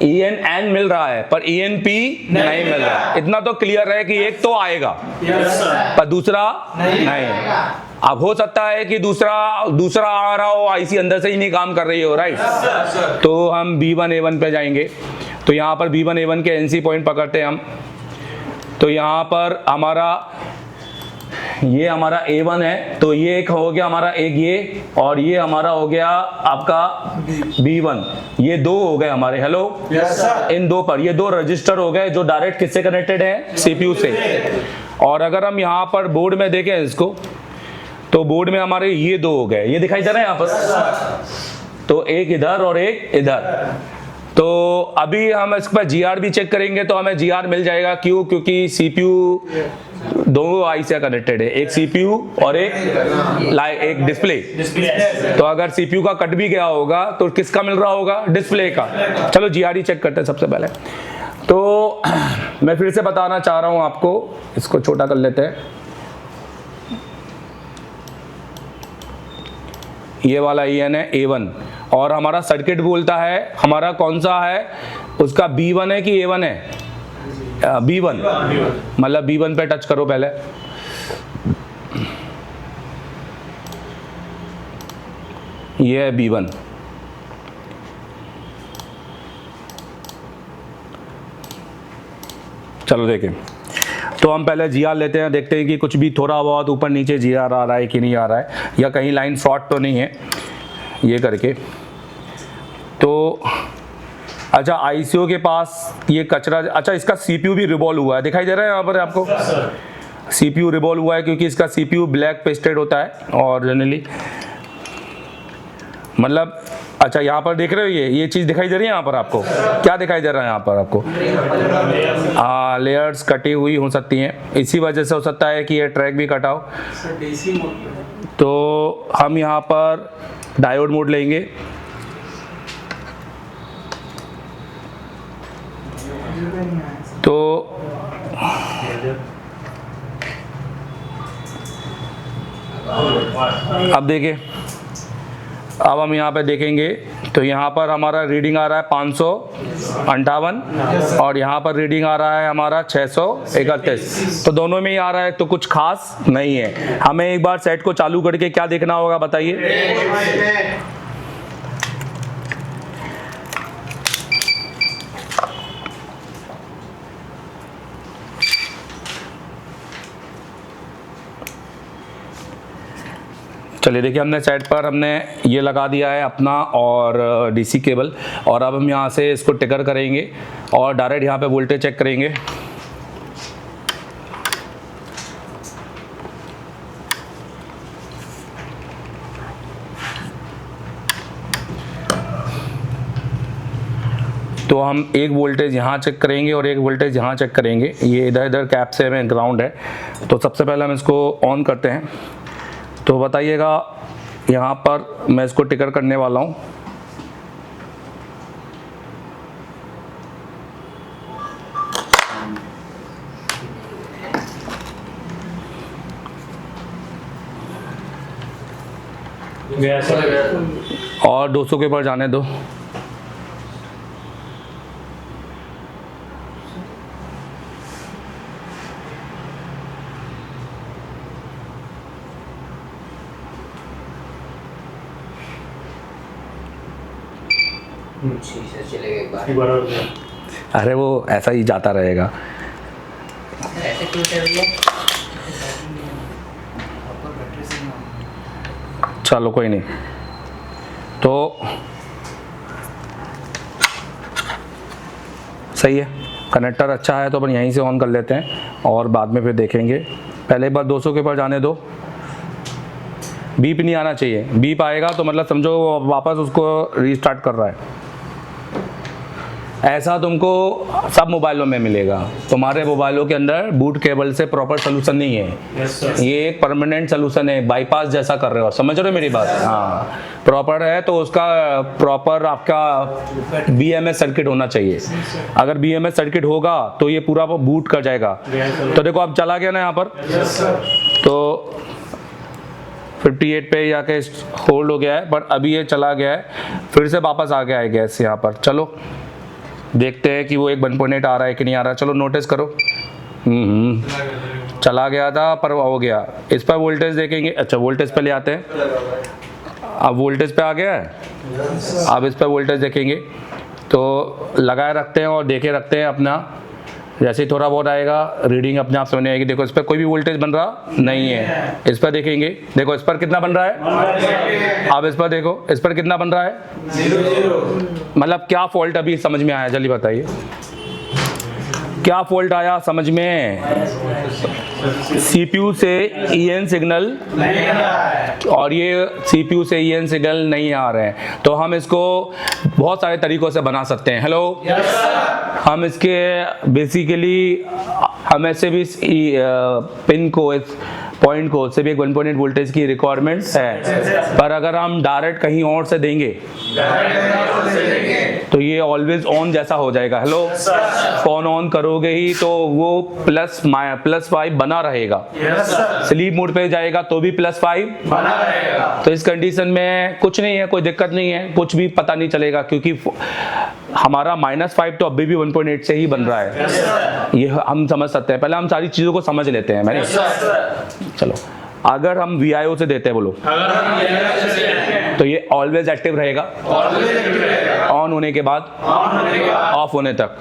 EN मिल रहा है पर ENP नहीं मिल रहा है। इतना तो क्लियर है कि एक तो आएगा पर दूसरा नहीं। अब हो सकता है कि दूसरा आ रहा हो, आईसी अंदर से ही नहीं काम कर रही हो, राइट? तो हम B1 A1 पे जाएंगे। तो यहाँ पर B1 A1 के NC पॉइंट पकड़ते हैं हम। तो यहाँ पर हमारा ये हमारा A1 है, तो ये एक हो गया हमारा, एक ये, और ये हमारा हो गया आपका B1। ये 2 हो गए हमारे। हेलो, इन 2 पर ये 2 रजिस्टर हो गए जो डायरेक्ट किससे कनेक्टेड है? CPU से। और अगर हम यहाँ पर बोर्ड में देखें इसको, तो बोर्ड में हमारे ये 2 हो गए, ये दिखाई दे रहे हैं यहाँ पर। तो एक इधर और एक इधर। तो अभी हम इस पर GR भी चेक करेंगे तो हमें GR मिल जाएगा। क्यों? क्योंकि CPU 2 आई से कनेक्टेड है, एक CPU और एक डिस्प्ले। तो अगर CPU का कट भी गया होगा तो किसका मिल रहा होगा? डिस्प्ले का। चलो GR ही चेक करते हैं सबसे पहले। तो मैं फिर से बताना चाह रहा हूं आपको, इसको छोटा कर लेते हैं। ये वाला EN है A1 और हमारा सर्किट बोलता है हमारा कौन सा है? उसका B1 है कि A1 है? B1। मतलब B1 पे टच करो पहले। ये है B1। चलो देखें, तो हम पहले GR लेते हैं, देखते हैं कि कुछ भी थोड़ा बहुत ऊपर नीचे GR आ रहा है कि नहीं आ रहा है, या कहीं लाइन फ्रॉड तो नहीं है, ये करके। तो अच्छा, आईसीओ के पास ये कचरा। अच्छा, इसका CPU भी रिवॉल्व हुआ है, दिखाई दे रहा है यहाँ पर आपको? CPU रिवॉल्व हुआ है क्योंकि इसका CPU ब्लैक पेस्टेड होता है और जनरली मतलब। अच्छा, यहाँ पर देख रहे हो ये चीज़ दिखाई दे रही है यहाँ पर आपको? क्या दिखाई दे रहा है यहाँ पर आपको? लेयर्स कटी हुई हो सकती हैं, इसी वजह से हो सकता है कि ये ट्रैक भी कटा हो। तो हम यहाँ पर डायोड मोड लेंगे। तो अब देखिए, अब हम यहाँ पे देखेंगे तो यहाँ पर हमारा रीडिंग आ रहा है 558 और यहाँ पर रीडिंग आ रहा है हमारा 631। तो दोनों में ही आ रहा है, तो कुछ खास नहीं है। हमें एक बार सेट को चालू करके क्या देखना होगा बताइए। चलिए देखिए, हमने सेट पर हमने ये लगा दिया है अपना और डीसी केबल, और अब हम यहाँ से इसको टिकर करेंगे और डायरेक्ट यहाँ पे वोल्टेज चेक करेंगे। तो हम एक वोल्टेज यहाँ चेक करेंगे और एक वोल्टेज यहाँ चेक करेंगे। ये इधर इधर कैप से में ग्राउंड है। तो सबसे पहले हम इसको ऑन करते हैं। तो बताइएगा, यहाँ पर मैं इसको टिकर करने वाला हूँ। और 200 के ऊपर जाने दो। एक बार और दिया। अरे वो ऐसा ही जाता रहेगा। ऐसे क्यों कर रही है? चलो कोई नहीं। तो सही है, कनेक्टर अच्छा है तो अपन यहीं से ऑन कर लेते हैं और बाद में फिर देखेंगे। पहले एक बार 200 के ऊपर जाने दो। बीप नहीं आना चाहिए। बीप आएगा तो मतलब समझो वो वापस उसको रीस्टार्ट कर रहा है। ऐसा तुमको सब मोबाइलों में मिलेगा। तुम्हारे मोबाइलों के अंदर बूट केबल से प्रॉपर सोल्यूशन नहीं है। Yes sir. ये एक परमानेंट सोल्यूशन है, बाईपास जैसा कर रहे हो। समझ रहे हो मेरी बात? हाँ, प्रॉपर है तो उसका प्रॉपर आपका बीएमएस सर्किट होना चाहिए। अगर बीएमएस सर्किट होगा तो ये पूरा बूट कर जाएगा। तो देखो अब चला गया ना यहाँ पर। Yes sir. तो 58 पे जाके होल्ड हो गया है, बट अभी ये चला गया है, फिर से वापस आ गया है गैस यहाँ पर। चलो देखते हैं कि वो एक 1.8 आ रहा है कि नहीं आ रहा। चलो नोटिस करो। चला गया था पर हो गया। इस पर वोल्टेज देखेंगे। अच्छा, वोल्टेज पे ले आते हैं। अब वोल्टेज पे आ गया है। अब इस पर वोल्टेज देखेंगे तो लगाए रखते हैं और देखे रखते हैं अपना। जैसे ही थोड़ा बहुत आएगा रीडिंग अपने आप समझ आएगी। देखो इस पर कोई भी वोल्टेज बन रहा नहीं है। इस पर देखेंगे, देखो इस पर कितना बन रहा है। अब इस पर देखो, इस पर कितना बन रहा है। 0। मतलब क्या फॉल्ट अभी समझ में आया, जल्दी बताइए क्या फॉल्ट आया समझ में। सीपीयू से ईएन सिग्नल और ये सीपीयू से ईएन सिग्नल नहीं आ रहे हैं। तो हम इसको बहुत सारे तरीकों से बना सकते हैं। हेलो, हम इसके बेसिकली हम ऐसे भी पिन को, इस पॉइंट को से भी एक 1.8 वोल्टेज की रिक्वायरमेंट है। पर अगर हम डायरेक्ट कहीं और से देंगे तो ये ऑलवेज ऑन जैसा हो जाएगा। हेलो, फोन ऑन करोगे ही तो वो +5 बना रहेगा। स्लीप मोड पे जाएगा तो भी +5 बना रहेगा। तो इस कंडीशन में कुछ नहीं है, कोई दिक्कत नहीं है, कुछ भी पता नहीं चलेगा क्योंकि हमारा -5 तो अभी भी 1.8 से ही बन रहा है। ये हम समझ सकते हैं। पहले हम सारी चीजों को समझ लेते हैं। मैंने चलो, अगर हम VIO से देते हैं, बोलो, तो ये ऑलवेज एक्टिव रहेगा ऑन होने के बाद ऑफ होने तक।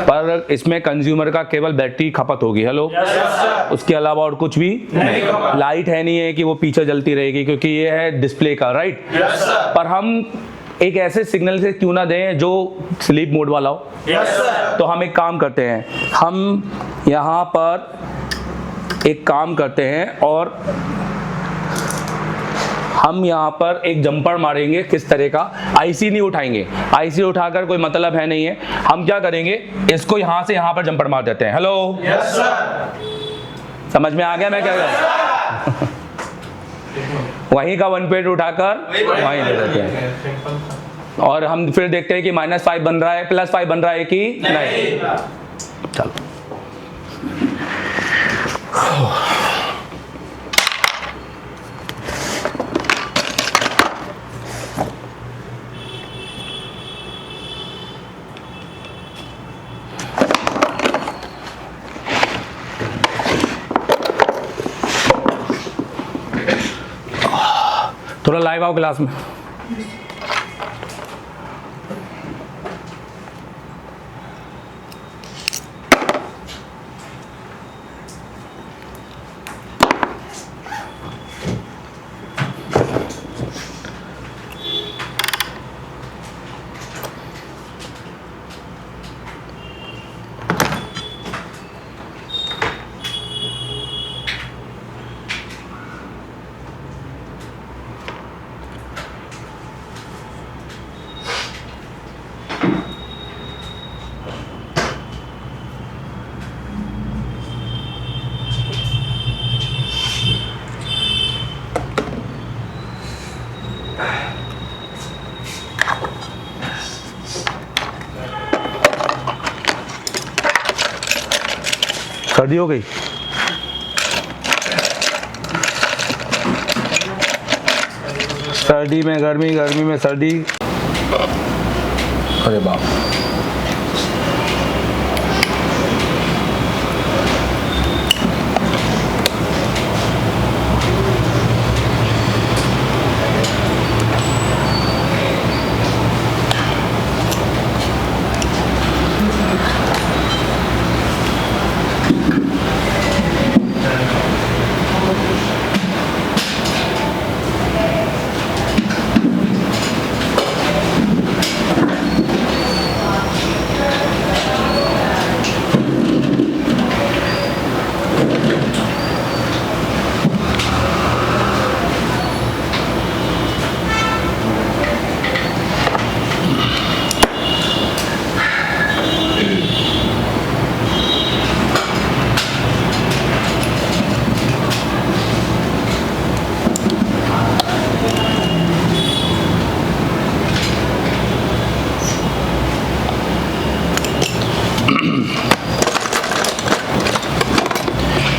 पर इसमें कंज्यूमर का केवल बैटरी खपत होगी। हेलो, उसके अलावा और कुछ भी नहीं। लाइट है नहीं है कि वो पीछे जलती रहेगी क्योंकि ये है डिस्प्ले का, राइट। पर हम एक ऐसे सिग्नल से क्यों ना दें जो स्लीप मोड वाला हो। तो हम एक काम करते हैं, हम यहाँ पर एक काम करते हैं और हम यहाँ पर एक जंपर मारेंगे। किस तरह का? आईसी नहीं उठाएंगे। आईसी उठाकर कोई मतलब है नहीं है। हम क्या करेंगे, इसको यहाँ से यहाँ पर जंपर मार देते हैं। हेलो, समझ में आ गया मैं क्या कर रहा हूँ? वहीं का 1.8 उठाकर वहीं दे देते हैं और हम फिर देखते हैं कि -5 बन रहा है, +5 बन रहा है कि नहीं। चलो, थोड़ा लाइव आओ क्लास में। सर्दी हो गई। सर्दी में गर्मी, गर्मी में सर्दी। अरे बाप।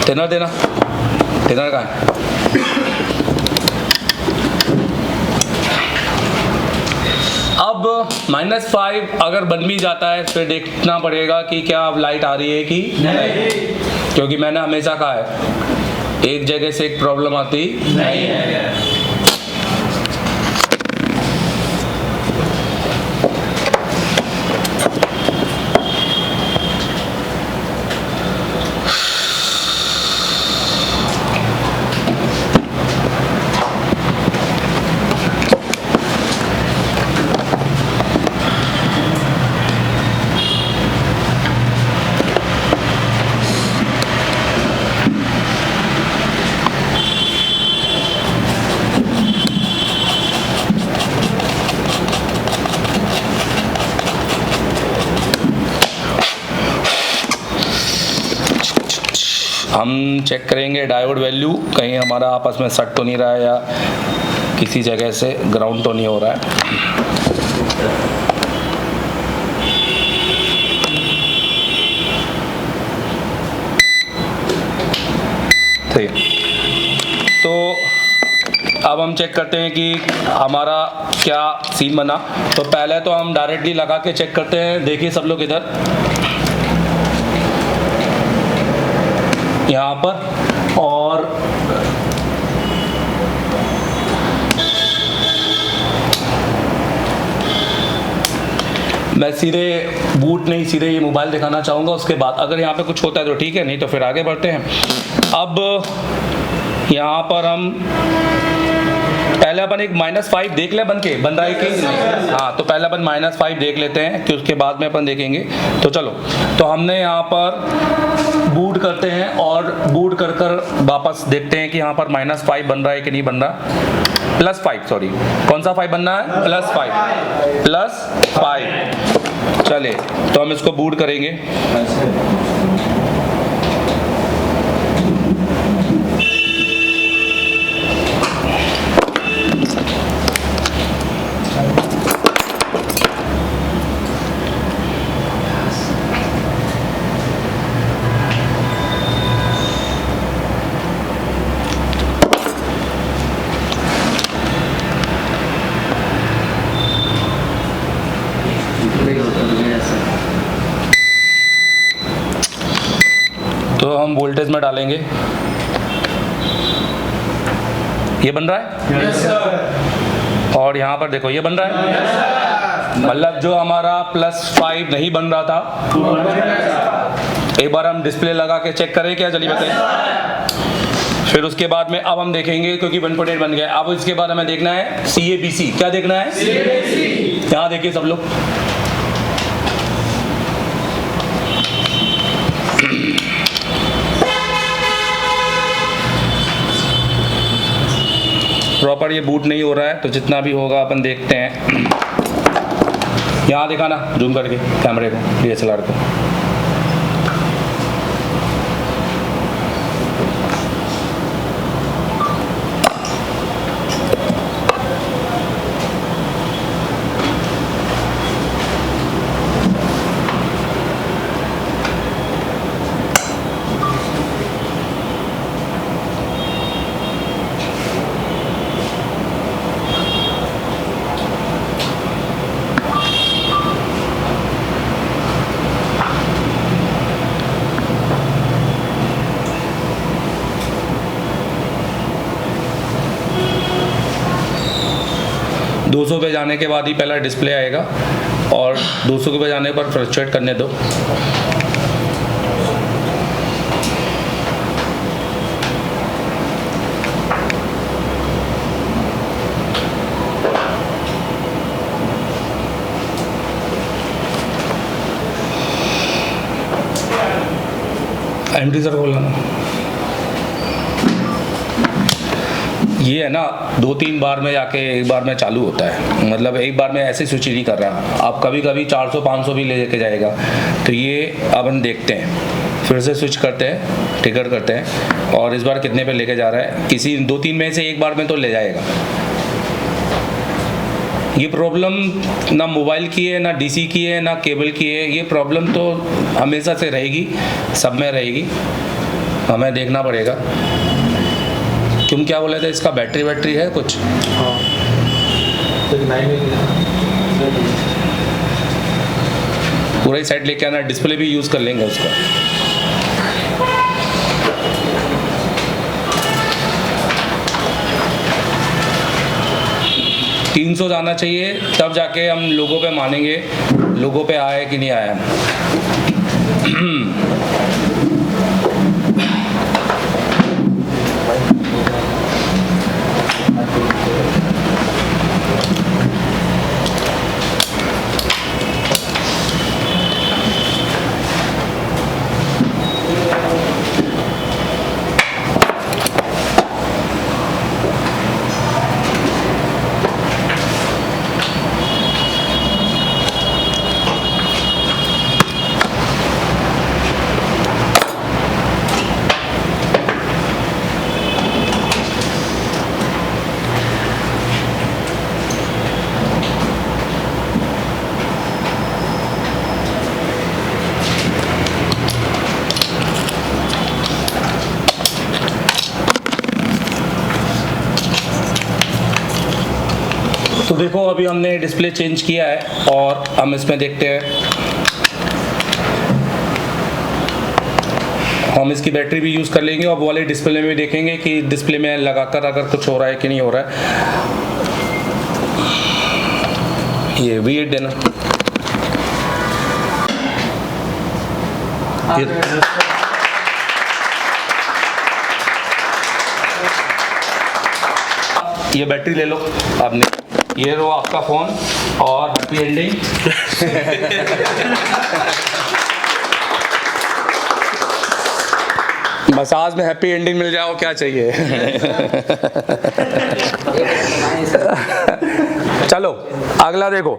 टेनर देना, टेनर कहाँ है? अब -5 अगर बन भी जाता है फिर देखना पड़ेगा कि क्या अब लाइट आ रही है कि नहीं, क्योंकि मैंने हमेशा कहा है एक जगह से एक प्रॉब्लम आती नहीं है। हम चेक करेंगे डायोड वैल्यू, कहीं हमारा आपस में सट तो नहीं रहा है या किसी जगह से ग्राउंड तो नहीं हो रहा है। ठीक है, तो अब हम चेक करते हैं कि हमारा क्या सीन बना। तो पहले तो हम डायरेक्टली लगा के चेक करते हैं। देखिए सब लोग इधर, यहाँ पर, और मैं सीधे बूट नहीं, सीधे ये मोबाइल दिखाना चाहूँगा। उसके बाद अगर यहाँ पे कुछ होता है तो ठीक है, नहीं तो फिर आगे बढ़ते हैं। अब यहाँ पर हम पहले अपन एक -5 देख ले बन रहा है कि नहीं। हाँ, तो पहले अपन -5 देख लेते हैं कि उसके बाद में अपन देखेंगे। तो चलो, तो हमने यहाँ पर बूट करते हैं और बूट कर वापस देखते हैं कि यहाँ पर -5 बन रहा है कि नहीं बन रहा। +5, सॉरी, कौन सा 5 बनना है? +5। चले, तो हम इसको बूट करेंगे। तो हम वोल्टेज में डालेंगे ये बन रहा है? Yes sir. और यहाँ पर देखो ये बन रहा है, मतलब जो हमारा +5 नहीं बन रहा था, एक बार हम डिस्प्ले लगा के चेक करें क्या, चलिए बताइए। फिर उसके बाद में अब हम देखेंगे, क्योंकि 1.8 बन गया, अब इसके बाद हमें देखना है CABC। क्या देखना है? CABC। यहाँ देखिए सब लोग, प्रॉपर ये बूट नहीं हो रहा है, तो जितना भी होगा अपन देखते हैं। यहाँ दिखाना जूम करके कैमरे को, DSLR को। दो 200 पे जाने के बाद ही पहला डिस्प्ले आएगा, और 200 पे जाने पर फ्लक्चुएट करने दो। एमटी सर बोलना, ये है ना 2-3 बार में जाके एक बार में चालू होता है, मतलब एक बार में ऐसे स्विच नहीं कर रहा, आप कभी कभी 400-500 भी ले के जाएगा। तो ये अब हम देखते हैं, फिर से स्विच करते हैं, ट्रिगर करते हैं, और इस बार कितने पे लेके जा रहा है। किसी 2-3 में से एक बार में तो ले जाएगा। ये प्रॉब्लम ना मोबाइल की है, ना डीसी की है, ना केबल की है, ये प्रॉब्लम तो हमेशा से रहेगी, सब में रहेगी, हमें देखना पड़ेगा। तुम क्या बोले थे, इसका बैटरी है कुछ? हाँ, पूरा ही साइड लेके आना, डिस्प्ले भी यूज़ कर लेंगे उसका। $300 जाना चाहिए, तब जाके हम लोगों पे मानेंगे, लोगों पे आया कि नहीं आया। तो देखो अभी हमने डिस्प्ले चेंज किया है, और हम इसमें देखते हैं, हम इसकी बैटरी भी यूज़ कर लेंगे, और वो वाले डिस्प्ले में भी देखेंगे कि डिस्प्ले में लगाकर अगर कुछ हो रहा है कि नहीं हो रहा है। ये V8 देना, ये बैटरी ले लो आपने, ये लो आपका फ़ोन, और हैप्पी एंडिंग। मसाज में हैप्पी एंडिंग मिल जाओ, क्या चाहिए। चलो अगला देखो।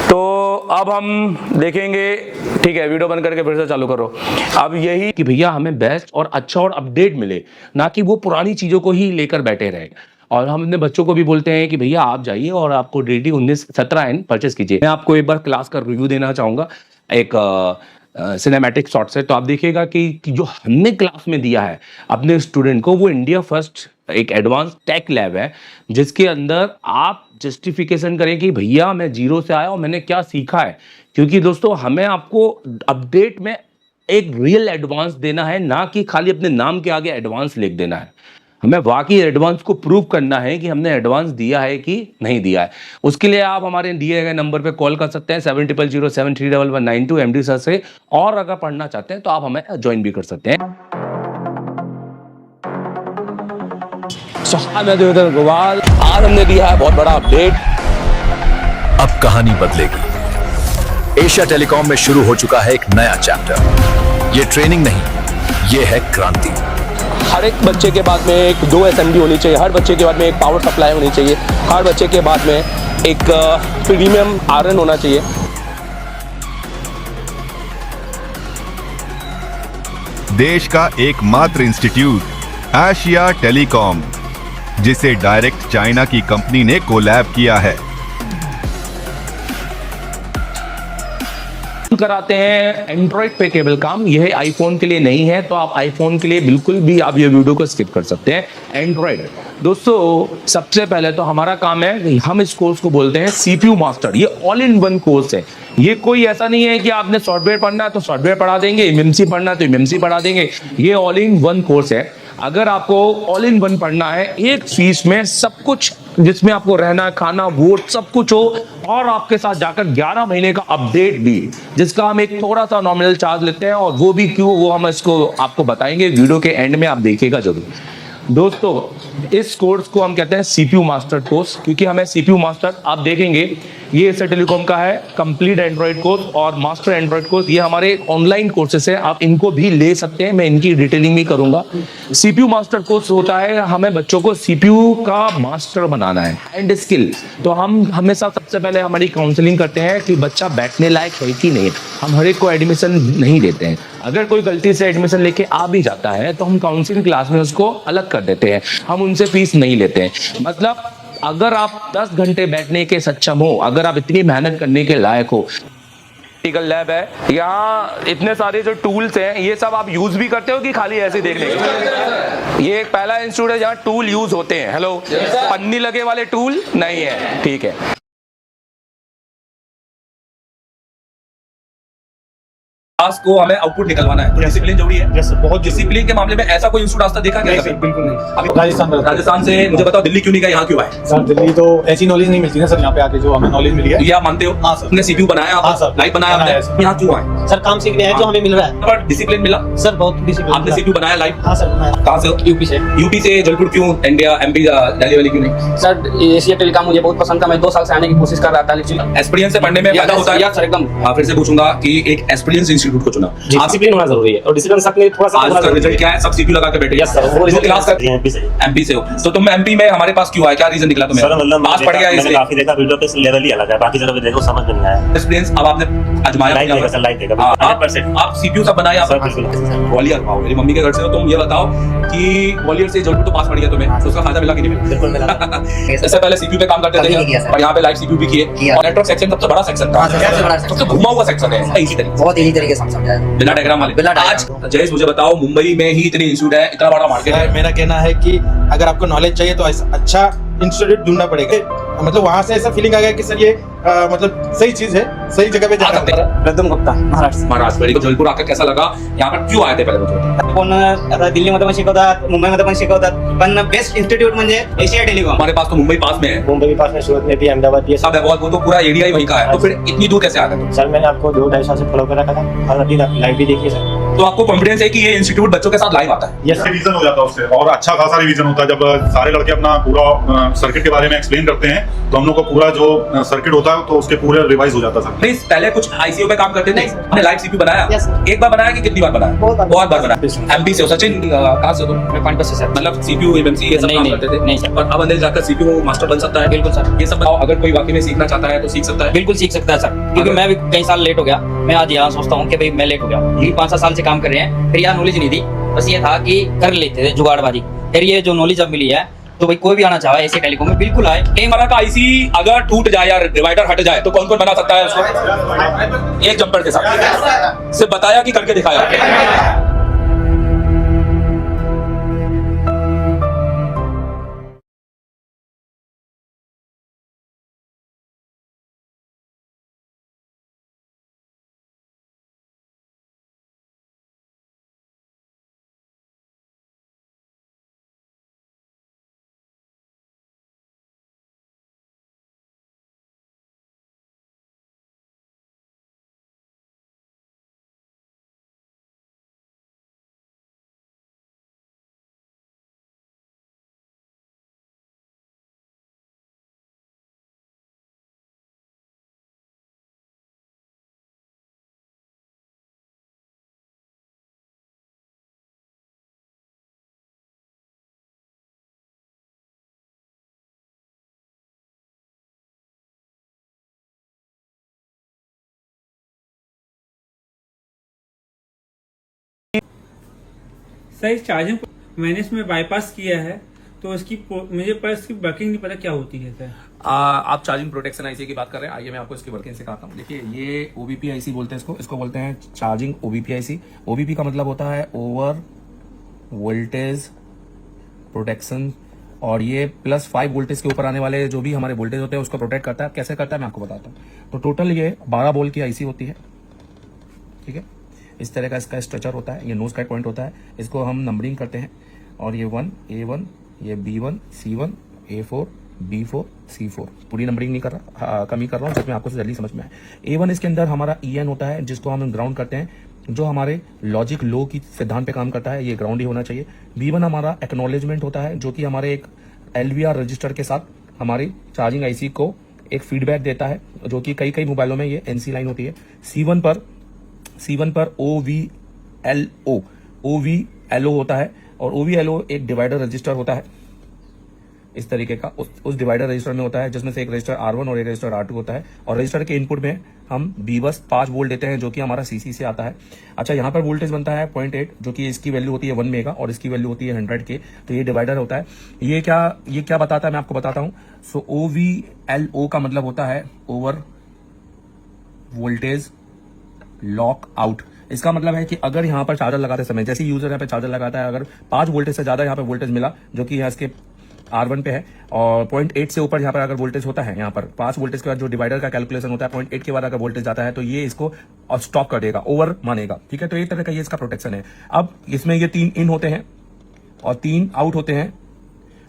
तो अब हम देखेंगे, ठीक है, वीडियो बंद करके फिर से चालू करो। अब यही कि भैया हमें बेस्ट और अच्छा और अपडेट मिले, ना कि वो पुरानी चीज़ों को ही लेकर बैठे रहे। और हम अपने बच्चों को भी बोलते हैं कि भैया आप जाइए और आपको DD 1917 परचेस कीजिए। मैं आपको एक बार क्लास का रिव्यू देना चाहूँगा एक सिनेमैटिक शॉट से। तो आप देखिएगा कि जो हमने क्लास में दिया है अपने स्टूडेंट को, वो इंडिया फर्स्ट एक एडवांस टेक लैब है, जिसके अंदर आप जस्टिफिकेशन करें कि भैया मैं 0 से आया और मैंने क्या सीखा है। क्योंकि दोस्तों हमें आपको अपडेट में एक रियल एडवांस देना है, ना कि खाली अपने नाम के आगे एडवांस लिख देना है। हमें वाकई एडवांस को प्रूव करना है कि हमने एडवांस दिया है कि नहीं दिया है। उसके लिए आप हमारे दिए गए नंबर पे कॉल कर सकते हैं 7007311192 एमडी सर से, और अगर पढ़ना चाहते हैं तो आप हमें ज्वाइन भी कर सकते हैं। मैं देवेंद्र अग्रवाल, आज हमने दिया है बहुत बड़ा अपडेट। अब कहानी बदलेगी। एशिया टेलीकॉम में शुरू हो चुका है एक नया चैप्टर। ये ट्रेनिंग नहीं, ये है क्रांति। हर एक बच्चे के बाद में एक 2 SMD होनी चाहिए, हर बच्चे के बाद में एक पावर सप्लाई होनी चाहिए, हर बच्चे के बाद में एक प्रीमियम आयरन होना चाहिए। देश का एकमात्र इंस्टीट्यूट एशिया टेलीकॉम, जिसे डायरेक्ट चाइना की कंपनी ने कोलैब किया है। कराते हैं एंड्रॉइड पे केबल काम, यह आईफोन के लिए नहीं है, तो आप आईफोन के लिए बिल्कुल भी आप ये वीडियो को स्किप कर सकते हैं। एंड्रॉइड दोस्तों, सबसे पहले तो हमारा काम है, हम इस कोर्स को बोलते हैं CPU मास्टर। ये ऑल इन वन कोर्स है। ये कोई ऐसा नहीं है कि आपने सॉफ्टवेयर पढ़ना है तो सॉफ्टवेयर पढ़ा देंगे, MMC पढ़ना है तो MMC पढ़ा देंगे। ये ऑल इन वन कोर्स है। अगर आपको ऑल इन वन पढ़ना है, एक फीस में सब कुछ, जिसमें आपको रहना, खाना, वोट सब कुछ हो, और आपके साथ जाकर 11 महीने का अपडेट भी, जिसका हम एक थोड़ा सा नॉमिनल चार्ज लेते हैं, और वो भी क्यों, वो हम इसको आपको बताएंगे वीडियो के एंड में, आप देखिएगा जरूर। दोस्तों, इस कोर्स को हम कहते हैं CPU मास्टर कोर्स, क्योंकि हमें CPU मास्टर, आप देखेंगे ये एशिया टेलीकॉम का है कंप्लीट एंड्रॉइड कोर्स और मास्टर एंड्रॉइड कोर्स। ये हमारे ऑनलाइन कोर्सेस है, आप इनको भी ले सकते हैं, मैं इनकी डिटेलिंग भी करूंगा। CPU मास्टर कोर्स होता है, हमें बच्चों को CPU का मास्टर बनाना है एंड स्किल। तो हम हमेशा सबसे पहले हमारी काउंसलिंग करते हैं कि बच्चा बैठने लायक है कि नहीं। हम हर एक को एडमिशन नहीं देते हैं। अगर कोई गलती से एडमिशन लेके आ भी जाता है तो हम काउंसलिंग क्लास में उसको अलग कर देते हैं, हम उनसे फीस नहीं लेते हैं। मतलब अगर आप 10 घंटे बैठने के सक्षम हो, अगर आप इतनी मेहनत करने के लायक हो, प्रैक्टिकल लैब है, यहाँ इतने सारे जो टूल्स हैं, ये सब आप यूज भी करते हो कि खाली ऐसे देखने के? ये एक पहला इंस्टीट्यूट है जहाँ टूल यूज होते हैं। हेलो, पन्नी लगे वाले टूल नहीं है, ठीक है। क्लास को हमें आउटपुट निकलवाना है, तो डिसिप्लिन जरूरी है। यस सर, बहुत डिसिप्लिन के मामले में ऐसा कोई इंस्टीट्यूट आज तक देखा क्या? नहीं, बिल्कुल नहीं। अभी राजस्थान से मुझे बताओ, दिल्ली क्यों नहीं गए, यहाँ क्यों आए? सर, दिल्ली तो ऐसी नॉलेज नहीं मिलती ना सर, यहाँ पे आके जो हमें नॉलेज मिली है। ये आप मानते हो? हाँ सर। हमने CPU बनाया, हाँ सर, लाइव बनाया बनाया आपने, है। यहाँ क्यों आए? सर काम सीखने आए जो हमें मिल रहा है। पर डिसिप्लिन मिला सर, बहुत डिसिप्लिन। आपने CPU बनाया लाइव? हाँ सर, मैं कहाँ से हो? यूपी से। यूपी से जलपुर क्यों? इंडिया MP दिल्ली वाली क्यों नहीं? सर, एशिया टेलीकॉम मुझे बहुत पसंद था, मैं 2 साल से आने की कोशिश कर रहा था, लेकिन एक्सपीरियंस से पढ़ने में फायदा होता है। यार सर, एकदम। हाँ, फिर से पूछूंगा कि एक एक्सपीरियंस इंस्टीट्यूट को चुना, आप डिसिप्लिन होना जरूरी है, और डिसिप्लिन साथ में थोड़ा सा आज का रिजल्ट क्या है? सब CPU लगा के बैठे। यस सर, वो रिजल्ट क्लास करते हैं MP से हो, तो तुम MP में हमारे पास क्यों आए? क्या रीजन निकला तुम्हें? सर, मतलब पास पड़ गया इसलिए? काफी देखा वीडियो पे, लेवल ही अलग है, बाकी जगह पे देखो समझ में नहीं आया। एक्सपीरियंस अब आपने आजमाया? लाइव देखा सर, लाइव देखा हाँ, 100%। आप CPU सब बनाए सर, बिल्कुल। ग्वालियर? वाओ, मेरी मम्मी के घर से हो। तुम ये बताओ कि ग्वालियर से जलपुर तो पास पड़ गया तुम्हें, तो उसका फायदा मिला कि नहीं मिला? बिल्कुल मिला। इससे पहले CPU पे काम करते कभी नहीं किया थे सर। और यहाँ पे लाइव CPU भी किए, किया। और नेटवर्क सेक्शन सबसे बड़ा सेक्शन था, हाँ सर, सबसे बड़ा सेक्शन। सबसे घुमा हुआ सेक्शन है, इसी तरीके बहुत इजी तरीके से हम समझाया। बिना डायग्राम वाले। बिना आज डायग्राम। जयेश मुझे बताओ, मुंबई में ही इतनी इंस्टीट्यूट है, इतना बड़ा मार्केट है। मेरा कहना है कि अगर आपको नॉलेज चाहिए तो अच्छा इंस्टीट्यूट ढूंढना पड़ेगा। मतलब वहाँ से ऐसा फीलिंग आ गया कि सर ये मतलब सही चीज है, सही जगह पे आ सकते हैं। प्रद्युम्न गुप्ता, महाराष्ट्र। महाराष्ट्र जलपुर आकर कैसा लगा? यहाँ पर क्यों आए थे पहले मुझे? पण आता दिल्लीमध्ये पण शिकवतात, मुंबईमध्ये पण शिकवतात, पण बेस्ट इन्स्टिट्यूट म्हणजे एशिया टेलीकॉम। हमारे पास तो मुंबई पास में है, मुंबई के पास में, सूरत में भी, अहमदाबाद भी। सब है बहुत, वो तो पूरा एरिया ही वहीं का है, तो फिर इतनी दूर कैसे आ गए तुम? सर, मैंने आपको 2-2.5 साल से फॉलो कर रखा था, और अभी लाइव भी देखिए सर। तो आपको कॉन्फिडेंस है कि ये इंस्टीट्यूट बच्चों के साथ लाइव आता है? Yes sir. रिवीजन हो जाता है उससे, और अच्छा खासा रिवीजन होता है। जब सारे लड़के अपना पूरा सर्किट के बारे में एक्सप्लेन करते हैं, तो हम लोग का पूरा जो सर्किट होता है तो उसके पूरे रिवाइज हो जाता है। प्लीज, पहले कुछ ICU पे काम करते थे, हमने लाइव CPU बनाया? Yes, sir. एक बार बनाया कि कितनी बार बनाया? बहुत बार बनाया। MP से हो। सचिन कहाँ से हो तुम? मैं पानीपत से सर। मतलब CPU MMC ये सब नहीं, काम नहीं, करते थे? नहीं सर। और अब अंदर जाकर CPU मास्टर बन सकता है? बिल्कुल सर। ये सब बताओ, अगर कोई वाकई में सीखना चाहता है तो सीख सकता है? बिल्कुल सीख सकता है सर, क्योंकि मैं भी कई साल लेट हो गया। मैं आज यहाँ सोचता हूँ कि भाई मैं लेट हो गया, क्योंकि 5-7 साल से काम कर रहे हैं, फिर यहाँ नॉलेज नहीं थी, बस ये था कि कर लेते थे जुगाड़बाजी। फिर ये जो नॉलेज अब मिली है, तो भाई कोई भी आना चाहे ऐसे टेलीकॉम में बिल्कुल आए। हमारा का IC अगर टूट जाए या डिवाइडर हट जाए तो कौन कौन बना सकता है उसको? एक जंपर के साथ सिर्फ बताया कि करके दिखाया। सर इस चार्जिंग मैंने इसमें बाईपास किया है तो इसकी मुझे पर इसकी वर्किंग नहीं पता क्या होती है सर। आप चार्जिंग प्रोटेक्शन आईसी की बात कर रहे हैं, आइए मैं आपको इसकी वर्किंग सिखाता हूँ। देखिए ये ओबीपी आईसी बोलते हैं इसको बोलते हैं चार्जिंग ओबीपी आईसी। ओबीपी का मतलब होता है ओवर वोल्टेज प्रोटेक्शन, और ये +5 वोल्टेज के ऊपर आने वाले जो भी हमारे वोल्टेज होते हैं उसको प्रोटेक्ट करता है। कैसे करता है मैं आपको बताता हूँ। तो टोटल ये 12 वोल्ट की आईसी होती है, ठीक है। इस तरह का इसका स्ट्रक्चर होता है, ये नोज का पॉइंट होता है, इसको हम नंबरिंग करते हैं। और ये 1 A1, ये B1 C1 A4 B4 C4, पूरी नंबरिंग नहीं कर रहा, कमी कर रहा हूँ जिसमें आपको जल्दी समझ में आए। A1 इसके अंदर हमारा EN होता है जिसको हम ग्राउंड करते हैं, जो हमारे लॉजिक लो की सिद्धांत पे काम करता है, ये ग्राउंड ही होना चाहिए। B1 हमारा एक्नॉलेजमेंट होता है जो कि हमारे एक LVR रजिस्टर के साथ हमारी चार्जिंग आईसी को एक फीडबैक देता है, जो कि कई मोबाइलों में ये NC लाइन होती है। C1 पर OVLO होता है, और OVLO एक डिवाइडर रजिस्टर होता है इस तरीके का। उस डिवाइडर रजिस्टर में होता है जिसमें से एक रजिस्टर R1 और एक रजिस्टर R2 होता है, और रजिस्टर के इनपुट में हम B-बस 5 वोल्ट देते हैं जो कि हमारा CC से आता है। अच्छा, यहाँ पर वोल्टेज बनता है 0.8 जो कि इसकी वैल्यू होती है 1 मेगा और इसकी वैल्यू होती है 100 के। तो ये डिवाइडर होता है। ये क्या बताता है मैं आपको बताता हूँ। सो OVLO का मतलब होता है ओवर वोल्टेज लॉक आउट। इसका मतलब है कि अगर यहाँ पर चार्जर लगाते समय, जैसे यूजर यहाँ पे चार्जर लगाता है, अगर 5 वोल्टेज से ज्यादा यहाँ पे वोल्टेज मिला जो कि यहाँ इसके R1 पे है, और 0.8 से ऊपर यहाँ पर अगर वोल्टेज होता है, यहाँ पर 5 वोल्टेज के बाद जो डिवाइडर का कैलकुलेशन होता है 0.8 के बाद अगर वोल्टेज जाता है तो ये इसको स्टॉप कर देगा, ओवर मानेगा, ठीक है। तो एक तरह का ये इसका प्रोटेक्शन है। अब इसमें ये 3 इन होते हैं और 3 आउट होते हैं,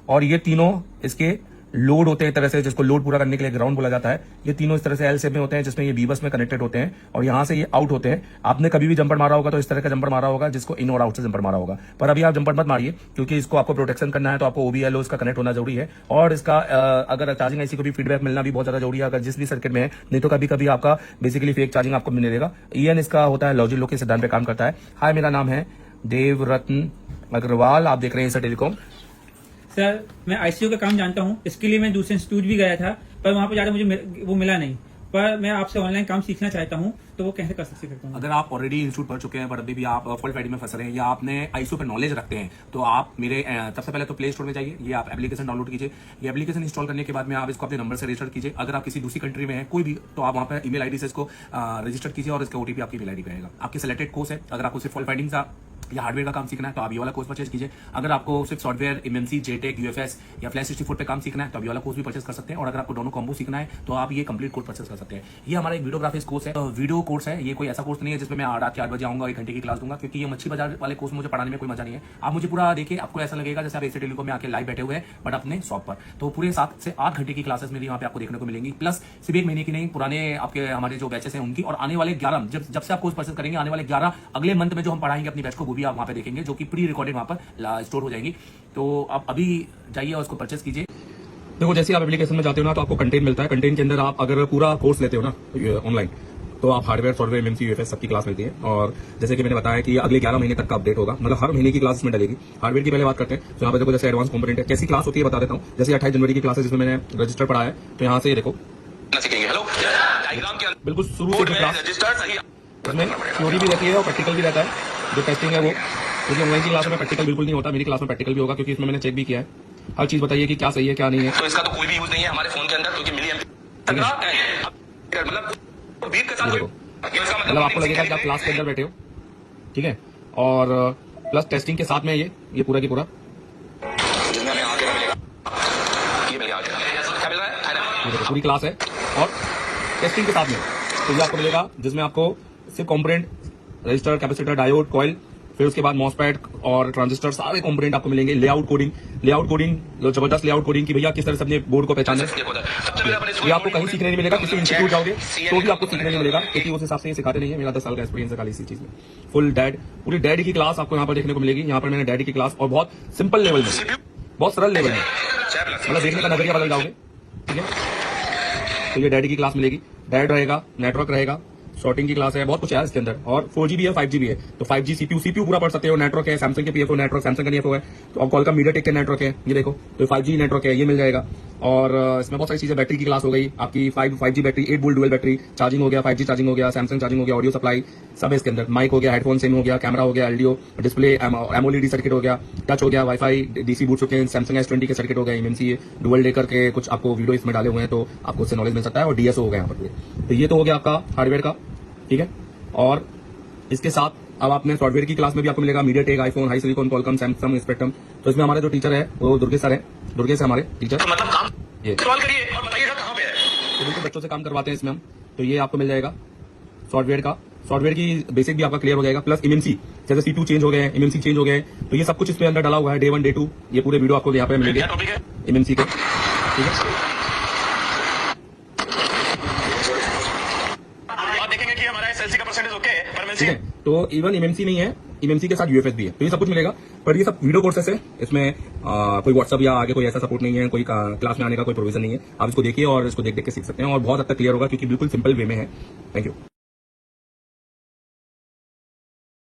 और ये तीनों इसके लोड होते हैं एक तरह से, जिसको लोड पूरा करने के लिए ग्राउंड बोला जाता है। ये तीनों इस तरह से L शेप में होते हैं जिसमें ये B-बस में कनेक्टेड होते हैं, और यहाँ से ये आउट होते हैं। आपने कभी भी जंपर मारा होगा तो इस तरह का जंपर मारा होगा जिसको इन और आउट से जंपर मारा होगा, पर अभी आप जंपर मत मारिए क्योंकि इसको आपको प्रोटेक्शन करना है तो आपको OVLO इसका कनेक्ट होना जरूरी है। और इसका अगर चार्जिंग आईसी को भी फीडबैक मिलना भी बहुत ज्यादा जरूरी है, अगर जिस भी सर्किट में है, नहीं तो कभी आपका बेसिकली फेक चार्जिंग आपको मिलेगा। EN इसका होता है लॉजिक लो के सिद्धांत पे काम करता है। हाय, मेरा नाम है देवरत्न अग्रवाल, आप देख रहे हैं एशिया टेलीकॉम। सर मैं ICU का काम जानता हूँ, इसके लिए मैं दूसरे इंस्टीट्यूट भी गया था पर वहाँ पर जाकर मुझे वो मिला नहीं, पर मैं आपसे ऑनलाइन काम सीखना चाहता हूँ तो वो कैसे कर सकता हूँ? अगर आप ऑलरेडी इंस्टीट्यूट पढ़ चुके हैं पर अभी भी आप फॉल्ट फाइंडिंग में फंस रहे हैं या आपने ICU पर नॉलेज रखते हैं तो आप मेरे सबसे पहले तो प्ले स्टोर में जाइए, ये आप एप्लीकेशन डाउनलोड कीजिए। ये एप्लीकेशन इंस्टॉल करने के बाद में आप इसको अपने नंबर से रजिस्टर कीजिए। अगर आप किसी दूसरी कंट्री में हैं कोई भी, तो आप वहाँ पर ईमेल आईडी से इसको रजिस्टर कीजिए और इसका OTP आपकी ईमेल आईडी पे आएगा। आपके सिलेक्टेड कोर्स है, अगर आपको सिर्फ फॉल्ट फाइंडिंग का या हार्डवेयर का काम सीखना है तो आप ये वाला कोर्स परचेज कीजिए। अगर आपको सिर्फ सॉफ्टवेयर MMC JTech UFS या फ्लैश 64 पे काम सीखना है तो आप ये वाला कोर्स भी परचेज कर सकते हैं। और अगर आपको दोनों कॉम्बो सीखना है तो आप ये कंप्लीट कोर्स परचेज कर सकते हैं। ये हमारा एक वीडियोग्राफिक्स कोर्स है, वीडियो कोर्स है। ये कोई ऐसा कोर्स नहीं है जिसमें मैं रात के 8 बजे आऊंगा 1 घंटे की क्लास दूंगा, क्योंकि ये मच्छी बाजार वाले कोर्स में मुझे पढ़ाने में कोई मजा नहीं है। आप मुझे पूरा देखिए, आपको ऐसा लगेगा जैसे आप एशिया टेलीकॉम में आके लाइव बैठे हुए हैं बट अपने शॉप पर। तो पूरे 7 से 8 घंटे की क्लासेस मेरी यहाँ पे आपको देखने को मिलेंगी, प्लस सिर्फ 1 महीने की नहीं, पुराने आपके हमारे जो बैचेस हैं उनकी, और आने वाले 11 जब से आप कोर्स परचेज करेंगे आने वाले 11 अगले मंथ में जो हम पढ़ाएंगे अपनी बैच को, वो भी आप वहाँ पे देखेंगे, जो कि प्री रिकॉर्डेड वहां पर स्टोर हो जाएंगी। तो आप अभी जाइए और उसको परचेज कीजिए। देखो, जैसे आप एप्लीकेशन में जाते हो ना तो आपको कंटेंट मिलता है। कंटेंट के अंदर आप अगर पूरा कोर्स लेते हो ना ऑनलाइन तो आप हार्डवेयर सॉफ्टवेयर MMC UFS सबकी क्लास मिलती है। और जैसे कि मैंने बताया कि अगले 11 महीने तक का अपडेट होगा, मतलब हर महीने की क्लास इसमें डलेगी। हार्डवेयर की पहले बात करते हैं तो यहाँ पर देखो, जैसे एडवांस कंपोनेंट है, कैसी क्लास होती है बता देता हूँ। जैसे 28 जनवरी की क्लास है जिसमें मैंने रजिस्टर पढ़ा है, तो यहाँ से देखो बिल्कुल शुरू से क्लास उसमें थ्योरी भी रहती है और प्रैक्टिकल भी रहता है। जो टेस्टिंग है वो, क्योंकि ऑनलाइन की क्लास में प्रैक्टिकल बिल्कुल नहीं होता, मेरी क्लास में प्रैक्टिकल भी होगा क्योंकि इसमें मैंने चेक भी किया है। हर चीज बताइए कि क्या सही है क्या नहीं है। तो इसका तो कोई भी यूज नहीं है हमारे फोन के अंदर, क्योंकि मतलब आपको लगेगा कि आप क्लास के अंदर बैठे हो, ठीक है। और प्लस टेस्टिंग के साथ में ये पूरा की पूरा पूरी क्लास है और टेस्टिंग के साथ में तो ये आपको मिलेगा, जिसमें आपको सिर्फ component, register, capacitor, diode, coil, फिर उसके बाद मॉसफेट और ट्रांजिस्टर, सारे कंपोनेंट आपको मिलेंगे। लेआउट कोडिंग जबरदस्त लेआउट कोडिंग की भैया किस तरह से अपने बोर्ड को पहचाने, ये आपको कहीं सीखने नहीं मिलेगा। किसी इंस्टीट्यूट जाओगे तो भी आपको सीखने नहीं मिलेगा, क्योंकि उस हिसाब से ये सिखाते नहीं है। मेरा 10 साल का एक्सपीरियंस है खाली इसी चीज में। फुल पूरी डैड की क्लास आपको यहाँ पर देखने को मिलेगी। यहाँ पर मैंने डैड की क्लास और बहुत सिंपल लेवल में, बहुत सरल लेवल में, मतलब देखने का नजरिया बदल जाओगे, ठीक है। तो ये डैड की क्लास मिलेगी, डैड रहेगा, नेटवर्क रहेगा, शॉर्टिंग की क्लास है, बहुत कुछ है इसके अंदर। और 4G भी है, 5G भी है। तो 5G CPU पूरा पढ़ सकते हो। नेटवर्क है, सैमसंग के PFO नेटवर्क, सैमसंग का NFO है, तो और कॉलकॉम मीडियाटेक का नेटवर्क है, ये देखो। तो 5G नेटवर्क है, ये मिल जाएगा। और इसमें बहुत सारी चीजें, बैटरी की क्लास हो गई आपकी, 5G battery, 8 volt dual battery, charging हो गया, 5G चार्जिंग हो गया, सैमसंग चार्जिंग हो गया, ऑडियो सप्लाई सब है इसके अंदर, माइक हो गया, हेडफोन सेम हो गया, कैमरा हो गया, एलडीओ डिस्प्ले, एमओएलईडी सर्किट हो गया, टच हो गया, वाईफाई डीसी बूट चुके हैं, सैमसंग S20 के सर्किट हो गए, एमएमसी डुअल लेकर के कुछ आपको वीडियो इसमें डाले हुए हैं, तो आपको उससे नॉलेज मिल सकता है, और डीएसओ हो गया यहाँ पर। तो ये तो हो गया आपका हार्डवेयर का, ठीक है। और इसके साथ अब आपने सॉफ्टवेयर की क्लास में भी आपको मिलेगा MediaTek, iPhone, high silicon, Qualcomm, Samsung, spectrum. तो इसमें हमारे जो टीचर है वो दुर्गेश सर है, दुर्गेश है हमारे टीचर, मतलब काम ये सवाल करिए और बताइएगा कहाँ पे है। तो बिल्कुल बच्चों से काम करवाते हैं इसमें हम। तो ये आपको मिल जाएगा सॉफ्टवेयर का, सॉफ्टवेयर की बेसिक भी आपका क्लियर हो जाएगा, प्लस एमएमसी जैसे C2 चेंज हो गए, एमएमसी चेंज हो गए, तो ये सब कुछ इसमें अंदर डाला हुआ है, डे 1 डे 2 ये पूरे वीडियो आपको यहाँ पे मिलेंगे एमएमसी के, ठीक है। आप देखेंगे कि हमारा SLC का परसेंटेज ओके है, पर ठीक है। तो इवन एमएमसी नहीं है, एमएमसी के साथ यूएफएस भी है, तो ये सब कुछ मिलेगा। पर ये सब वीडियो कोर्सेस है, इसमें कोई व्हाट्सअप या आगे कोई ऐसा सपोर्ट नहीं है, कोई क्लास में आने का कोई प्रोविजन नहीं है। आप इसको देखिए और इसको देख देख के सीख सकते हैं, और बहुत हद तक क्लियर होगा क्योंकि बिल्कुल सिंपल वे में है। Thank you.